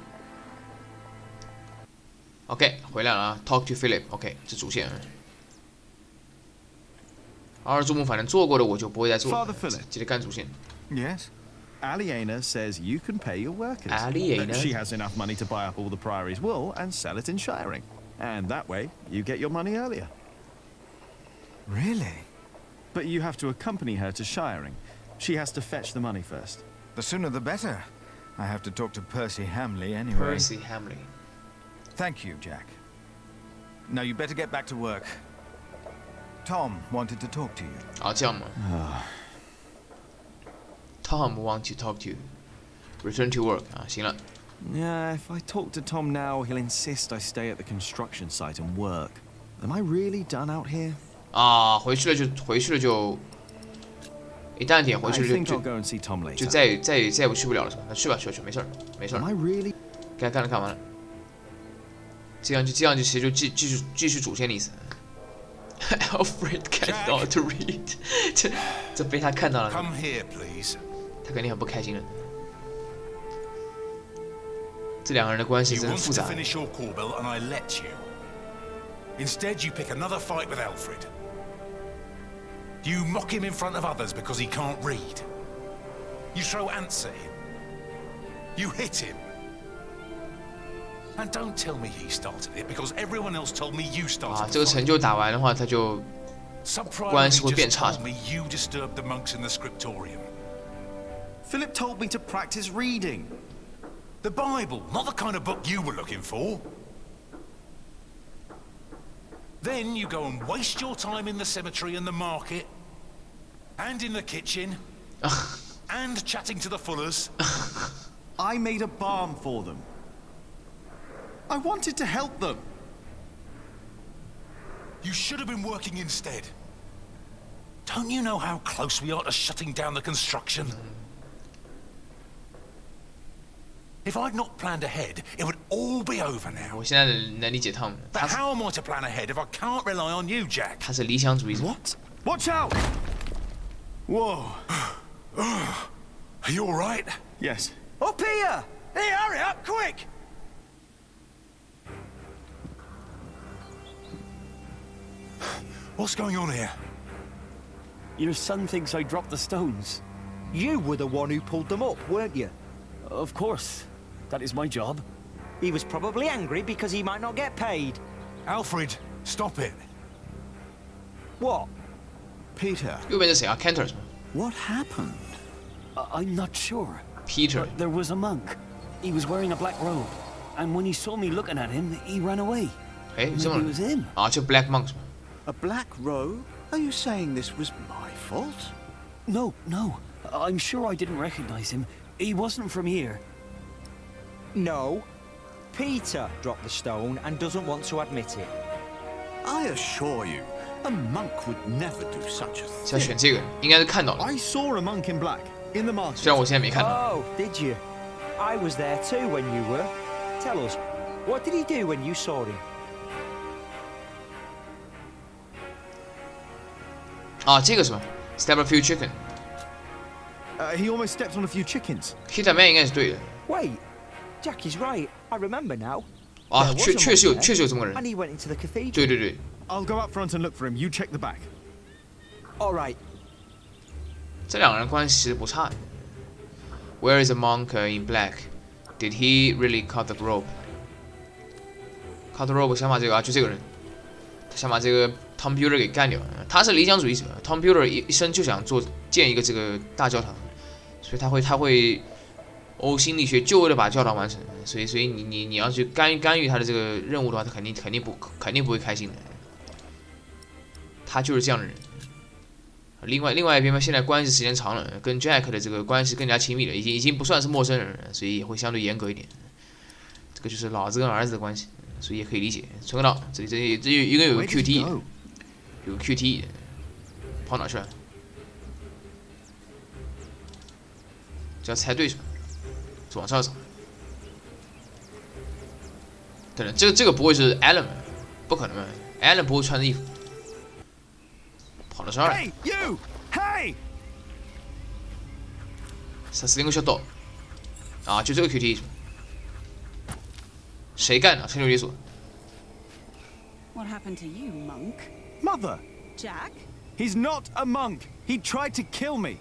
OK 回来了啊 ？Talk to Philip。OK 这主线。二祖母反正做过的我就不会再做 Father Follett. 记得干主线。 Yes? Aliena says you can pay your workers. Aliena? She has enough money to buy up all the Priory's wool and sell it in shiring. And that way, you get your money earlier. Really? But you have to accompany her to shiring. She has to fetch the money first. The sooner the better. I have to talk to Percy Hamley anyway. Percy Hamley. Thank you, Jack. Now you better get back to work. Tom wanted to talk to you. 啊，这样吗？Tom want to talk to you. Return to work 啊，行了。 Yeah, if I talk to Tom now, he'll insist I stay at the construction site and work. Am I really done out here? 啊，回去了就，一淡点回去 I 了 think I'll go and see Tom later. 就再也不去不了了是吧？那去吧，没事儿。 Am I really? 该干的干完了。这样就其实就继续主线的意思。Alfred cannot read 这被他看到了。 Come here, please. 他肯定很不开心的。这两个人的关系 You 真的 wanted 复 to 杂。 finish your call bill, and I let you. Instead, you pick another fight with Alfred. You mock him in front of others because he can't read. You throw ants at him. You hit him. And don't tell me he started it, because everyone else told me you started 啊， the 这个 fight. 成就打完的话，他就 Subprime 关系会变 just 差。 told me you disturbed the monks in the scriptorium. Philip told me to practice reading. The Bible, not the kind of book you were looking for. Then you go and waste your time in the cemetery and the market, and in the kitchen, and chatting to the Fullers. I made a balm for them. I wanted to help them. You should have been working instead. Don't you know how close we are to shutting down the construction? If I'd not planned ahead, it would all be over now. 我现在能理解他们。 But how am I to plan ahead if I can't rely on you, Jack? 他是理想主义者。 What? Watch out! Whoa. Are you all right? Yes. Up here! Hey, hurry up, quick! What's going on here? Your son thinks I dropped the stones. You were the one who pulled them up, weren't you? Of course. That is my job. He was probably angry because he might not get paid. Alfred, stop it. What? Peter. 右边是谁啊 ？Cantor 是吗 What happened? I'm not sure. Peter. There was a monk. He was wearing a black robe. And when he saw me looking at him, he ran away. 哎，这 Maybe 么 it was him. 啊，就 Black Monk 是吗？ A black robe? Are you saying this was my fault? No. I'm sure I didn't recognize him. He wasn't from here. No. Peter dropped the stone and doesn't want to admit it. I assure you, a monk would never do such a 要 thing. 选这个，应该是看到了。 I saw a monk in black in the market. 虽然我现在没看到。 Oh, did you? I was there too when you were. Tell us, what did he do when you saw him? 啊，这个是吧 ？Step a few chicken。 He almost stepped on a few chickens. Hit a man 应该是对的。 Wait, Jack is right. I remember now. 啊， There was a 确实 monk 有 there, 确实有这么个人。 And he went into the cathedral. 对对对。 I'll go up front and look for him. You check the back. All right. 这两个人关系其实不差的。Where is the monk in black? Did he really cut the rope? Cut the rope 想把这个啊，就这个人，他想把这个 Tom Builder 给干掉。他是理想主义者 ，Tom Builder 一生就想建一个这个大教堂，所以他会呕心沥血，就为了把教堂完成。所以你要去干预他的这个任务的话，他肯定不会开心的。他就是这样的人。另外一边嘛，现在关系时间长了，跟 Jack 的这个关系更加亲密了，已经不算是陌生人了，所以也会相对严格一点。这个就是老子跟儿子的关系，所以也可以理解。存个档，这应该有个 QT， 有个 QT， 跑哪去了？只要猜对是吧？是往这儿走。等等，这个不会是 Alan 吧？不可能吧 ？Alan 不会穿着衣服。跑到这儿。Hey, you! Hey! 30个小刀。啊，就这个 QT。谁干的？What happened to you, monk? Mother! Jack? He's not a monk. He tried to kill me.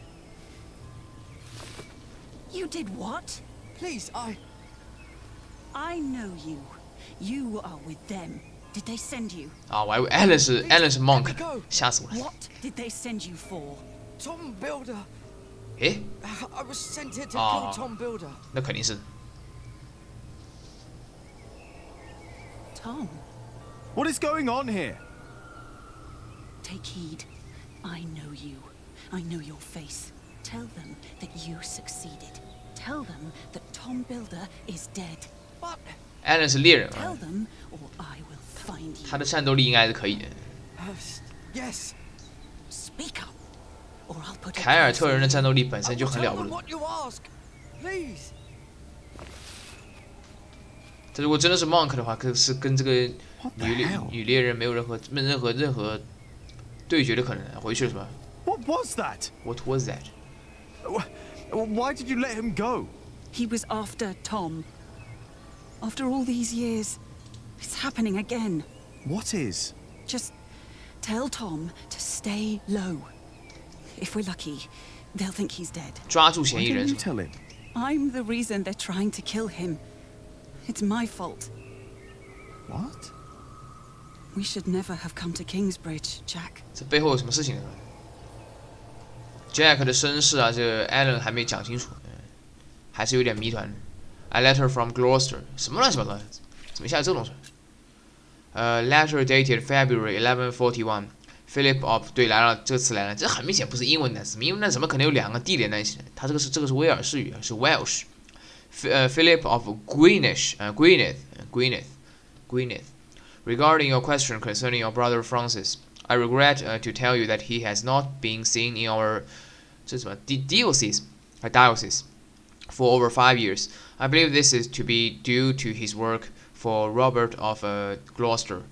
You did what? Please, I know you. You are with them. Did they send you? 啊，我还以为 Alan 是 monk， 吓死我了。 What did they send you for? Tom Builder. 诶， I was sent here to 啊 kill Tom Builder. 那肯定是。 Tom, what is going on here? take heed. I know you. I know your face. Tell them that you succeeded. Tell them that Tom Builder is dead. What? Alan 是猎人 Tell 啊， them, or I will find you. 他的战斗力应该是可以的。 Yes. Speak up, or I'll put. 凯尔特人的战斗力本身就很了 Tell 不 them 得。 what you ask. Please. 这如果真的是 monk 的话，可是跟这个女猎人没有任何对决的可能。回去了是吧 What was that?？What was that? Why did you let him go? He was after Tom. After all these years, it's happening again. What is? Just tell Tom to stay low. If we're lucky, they'll think he's dead. 抓住嫌疑 Why 人 didn't 是 you 吧？ tell him? I'm the reason they're trying to kill him. It's my fault. What? We should never have come to Kingsbridge, Jack. 这背后有什么事情呢 ？Jack 的身世啊，这个 Alan 还没讲清楚，还是有点谜团。A letter from Gloucester， 什么乱七八糟的？怎么下这东西？letter dated February 1141. Philip of 对来了，这个词来了，这很明显不是英文单词，英文单词怎么可能有两个地连在一起呢？它这个是威尔士语，是 Welsh。Philip of Gwynedd. Regarding your question concerning your brother Francis, I regret to tell you that he has not been seen in our diocese for over 5 years. I believe this is to be due to his work for Robert of Gloucester.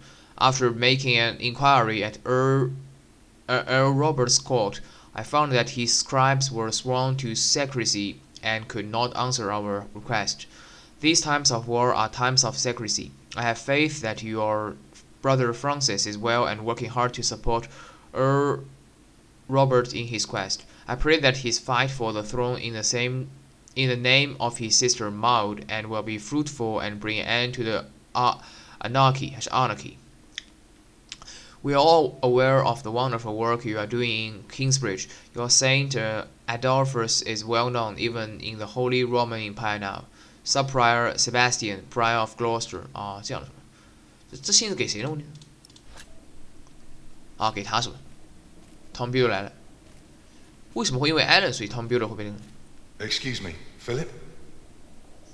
After making an inquiry at Earl Robert's court, I found that his scribes were sworn to secrecy and could not answer our request. These times of war are times of secrecy. I have faith that your brother Francis is well and working hard to support Earl Robert in his quest. I pray that his fight for the throne in the name of his sister Maud and will be fruitful and bring an end to the anarchy. We are all aware of the wonderful work you are doing in Kingsbridge. Your Saint Adolphus is well known even in the Holy Roman Empire now. Sub-Prior Sebastian, Prior of Gloucester 啊，这样的是吧？这信是给谁的问题？啊，给他是吧 ？Tom Builder 来了，为什么会因为 Alan 所以 Tom Builder 会被那个 ？Excuse me, Philip.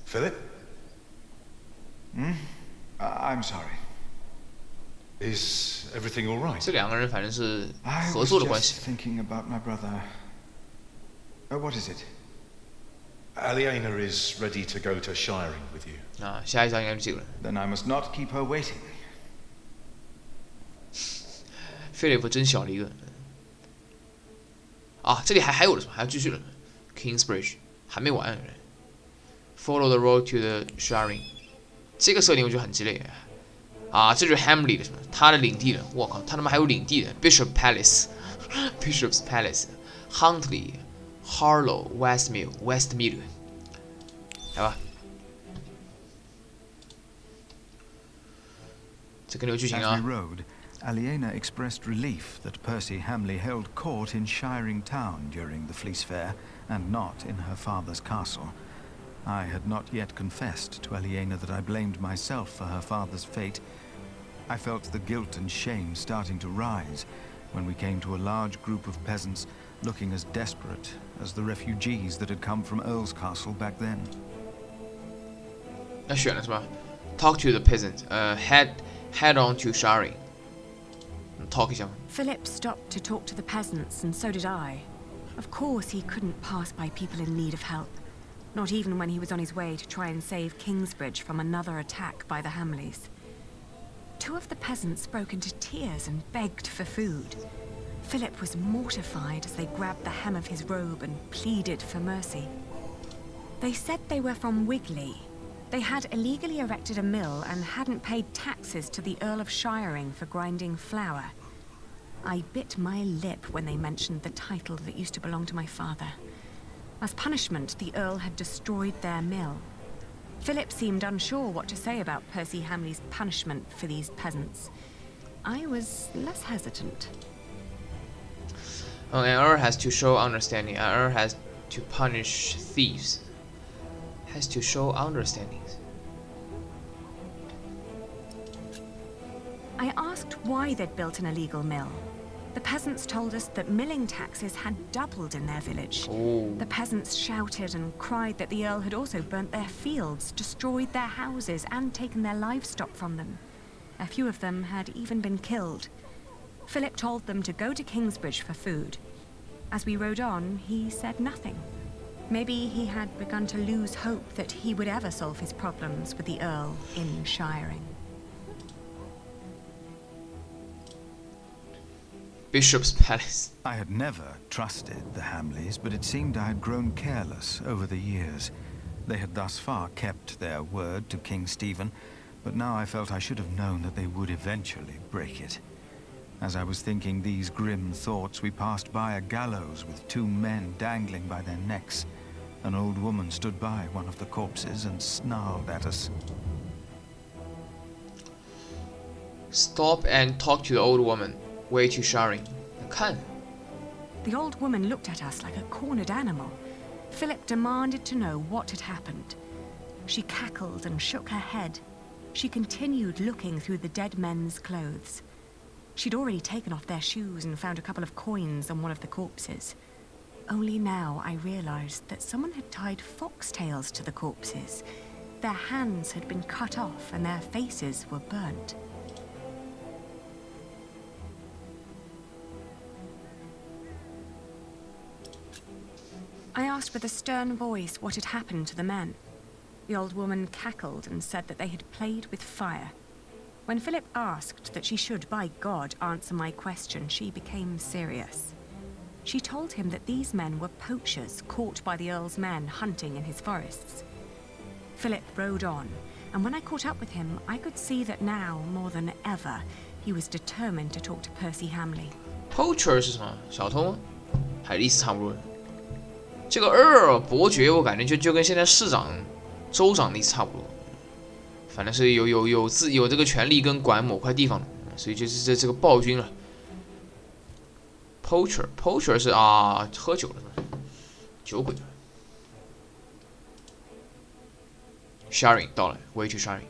Philip? I'm sorry. Is everything all right? 这两个人反正是合作的关系。 Thinking about my brother. What is it? Aliena is ready to go to Shiring with you. 啊，下一张应该就这个了。 Then I must not keep her waiting. 菲利普真小了一个。啊，这里还有的什么？还要继续了。Kingsbridge 还没完。Follow the road to the Shiring， 这个设定我觉得很鸡肋。啊，这就是 Hamley 的什么？他的领地了。我靠，他他妈还有领地的 Bishop Palace，Bishop's Palace，Huntley、Harlow、Westmead，来吧。这跟这个剧情啊。 As we rode, Aliena expressed relief that Percy Hamley held court in Shiring Town during the Fleece Fair, and not in her father's castle. I had not yet confessed to Aliena that I blamed myself for her father's fate. I felt the guilt and shame starting to rise when we came to a large group of peasants looking as desperate as the refugees that had come from Earl's Castle back then. 要选了是吧 ？Talk to the peasant. Head on to Shiring. Talk 一下。 Philip stopped to talk to the peasants, and so did I. Of course, he couldn't pass by people in need of help. Not even when he was on his way to try and save Kingsbridge from another attack by the Hamleys. 2 of the peasants broke into tears and begged for food. Philip was mortified as they grabbed the hem of his robe and pleaded for mercy. They said they were from Wigley. They had illegally erected a mill and hadn't paid taxes to the Earl of Shiring for grinding flour. I bit my lip when they mentioned the title that used to belong to my father. As punishment, the Earl had destroyed their mill. Philip seemed unsure what to say about Percy Hamley's punishment for these peasants. I was less hesitant. An Earl has to show understanding. An Earl has to punish thieves. Has to show understanding. I asked why they'd built an illegal mill. The peasants told us that milling taxes had doubled in their village. Oh. The peasants shouted and cried that the Earl had also burnt their fields, destroyed their houses, and taken their livestock from them. A few of them had even been killed. Philip told them to go to Kingsbridge for food. As we rode on, he said nothing. Maybe he had begun to lose hope that he would ever solve his problems with the Earl in shiring. Bishop's Palace. I had never trusted the Hamleys, but it seemed I had grown careless over the years. They had thus far kept their word to King Stephen, but now I felt I should have known that they would eventually break it. As I was thinking these grim thoughts, we passed by a gallows with 2 men dangling by their necks. An old woman stood by one of the corpses and snarled at us. Stop and talk to the old woman. Way to shiring. 看. The old woman looked at us like a cornered animal. Philip demanded to know what had happened. She cackled and shook her head. She continued looking through the dead men's clothes. She'd already taken off their shoes and found a couple of coins on one of the corpses. Only now I realized that someone had tied foxtails to the corpses. Their hands had been cut off and their faces were burnt. I asked with a stern voice what had happened to the men. The old woman cackled and said that they had played with fire. When Philip asked that she should, by God, answer my question, she became serious. She told him that these men were poachers caught by the Earl's men hunting in his forests. Philip rode on, and when I caught up with him, I could see that now, more than ever, he was determined to talk to Percy Hamley. Poacher 是什么？小偷吗？还是意思差不多。这个 Earl 伯爵，我感觉就跟现在市长、州长的意思差不多。反正是有这个权利跟管某块地方的，所以就是这个暴君了。Poacher 是啊，喝酒了是吧？酒鬼。Sharing 到了 ，way to sharing。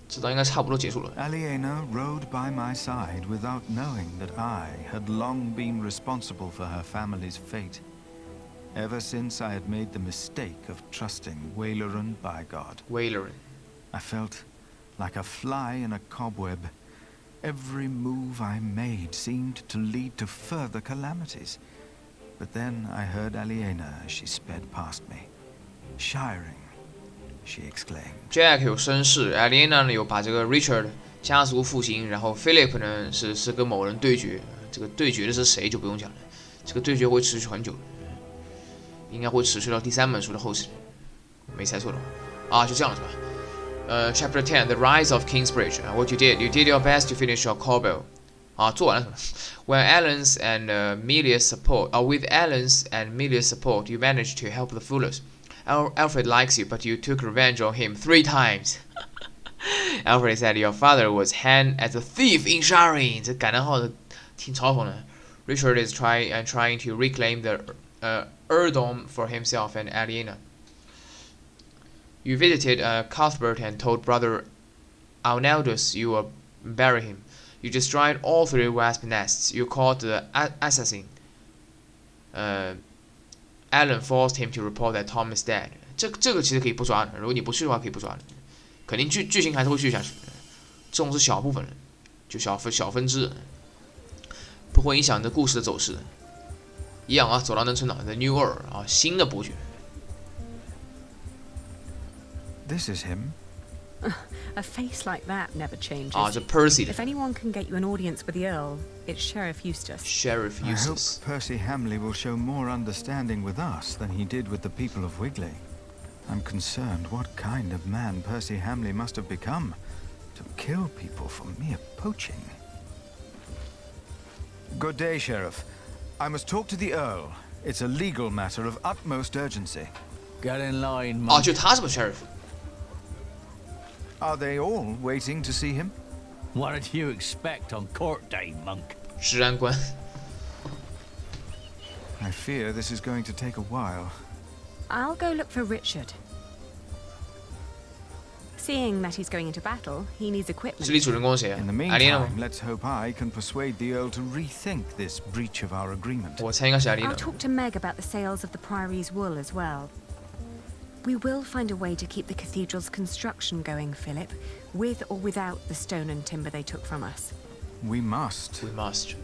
这道应该差不多结束了。Aliena rode by my side without knowing that I had long been responsible for her family's fate. Ever since I had made the mistake of trusting Waylaran by God. Waylaran. I felt like a fly in a cobweb. Every move I made seemed to lead to further calamities. But then I heard Aliena as she sped past me. Shiring, she exclaimed. Jack 有绅士 ，Aliena 呢有把这个 Richard 家族复兴，然后 Philip 呢是跟某人对决。这个对决的是谁就不用讲了，这个对决会持续很久，应该会持续到第3本书的后期，没猜错的话啊，就这样了是吧？Chapter 10, The Rise of Kingsbridge. What you did your best to finish your cobble. 啊，做完了是吧 ？When Alan's and Milia's support, with Alan's and Milia's support, you managed to help the Fullers. Alfred likes you, but you took revenge on him 3 times. Alfred said your father was hanged as a thief in Shiring. 这感叹号的挺嘲讽的。Richard is trying to reclaim the earldom for himself and Aliena. You visited Cuthbert and told brother Arnaldus you would bury him. You destroyed all 3 wasp nests. You caught the assassin. Alan forced him to report that Tom is dead. 这个其实可以不抓的，如果你不去的话可以不抓的，肯定剧情还是会续下去。这种是小部分人，就小分支，不会影响这故事的走势。一样啊，走到能成长的 New Earl 啊，新的伯爵。This is him. A face like that never changes. Ah, it's a Percy. If anyone can get you an audience with the Earl, it's Sheriff Eustace. Sheriff Eustace. I hope Percy Hamley will show more understanding with us than he did with the people of Wigley. I'm concerned what kind of man Percy Hamley must have become to kill people for mere poaching. Good day, Sheriff. I must talk to the Earl. It's a legal matter of utmost urgency. Get in line, 哦，就他是不是 sheriff？ Are they all waiting to see him? What did you expect on court day, monk? 治安官。I fear this is going to take a while. I'll go look for Richard. Seeing that he's going into battle, he needs equipment. 这里主人公是谁啊？ In the 艾琳娜吗？ meantime, let's hope I can persuade the Earl to rethink this breach of our agreement. 我猜应该是艾琳 I'll 娜。 talk to Meg about the sales of the Priory's wool as well. We will find a way to keep the cathedral's construction going, Philip, with or without the stone and timber they took from us. We must. We must.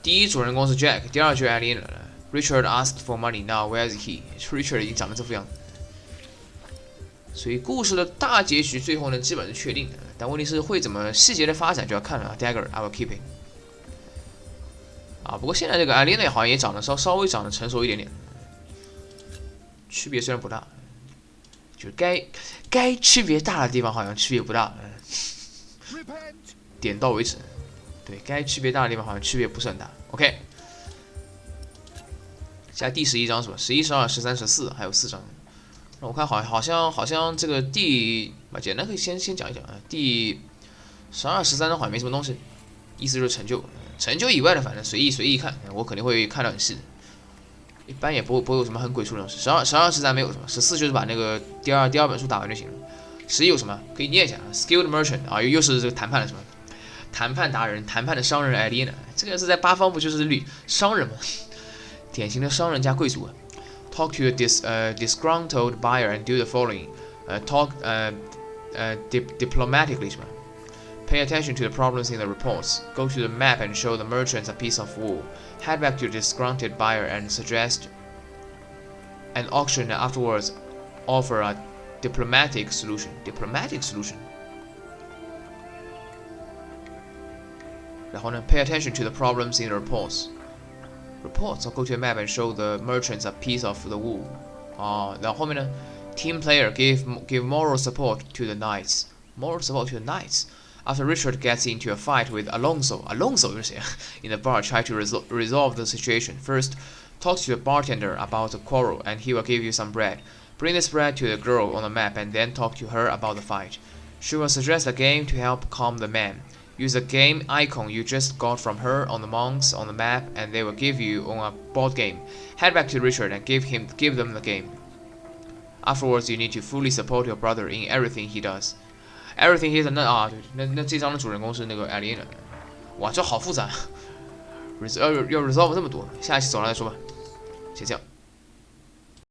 第一主人公是 Jack， 第二就是艾琳娜了。Richard asked for money, now where is he? Richard 已经长成这副样子。所以故事的大结局最后呢，基本是确定的，但问题是会怎么细节的发展就要看了。Dagger, I will keep it. 啊，不过现在这个艾琳娜好像也长得稍微长得成熟一点点，区别虽然不大，就是该区别大的地方好像区别不大，点到为止。对该区别大的地方好像区别不是很大。OK， 现在第11章是吧？11、12、13、14，还有4章。那我看好像这个简单可以先讲一讲啊。第12、13章好像没什么东西，意思就是成就以外的反正随意看，我肯定会看到很细的。一般也不会有什么很鬼畜的东西。12、13没有什么，14就是把那个第二本书打完就行了。11有什么可以念一下 ？Skilled merchant 啊，又是这个谈判的什么？谈判达人，谈判的商人艾丽娜，这个是在八方不就是商人吗？典型的商人加贵族。Talk to a disgruntled buyer and do the following. Talk diplomatically 是吧 ？Pay attention to the problems in the reports. Go to the map and show the merchants a piece of wool. Head back to the disgruntled buyer and suggest an auction and afterwards offer a diplomatic solution. Diplomatic solution. 然后呢 ，pay attention to the problems in the reports. Reports, I'll go to a map and show the merchants a piece of the wool. 啊，然后后面呢 ，team player give moral support to the knights. Moral support to the knights. After Richard gets into a fight with Alonso 是谁啊 ？In the bar, try to resolve the situation. First, talk to the bartender about the quarrel, and he will give you some bread. Bring this bread to the girl on the map, and then talk to her about the fight. She will suggest a game to help calm the man. Use the game icon you just got from her on the monks on the map, and they will give you on a board game. Head back to Richard and give them the game. Afterwards, you need to fully support your brother in everything he does. Everything he does 那这章的主人公是那个艾琳娜。哇，这好复杂，要 resolve 这么多，下一期走了再说吧，先这样。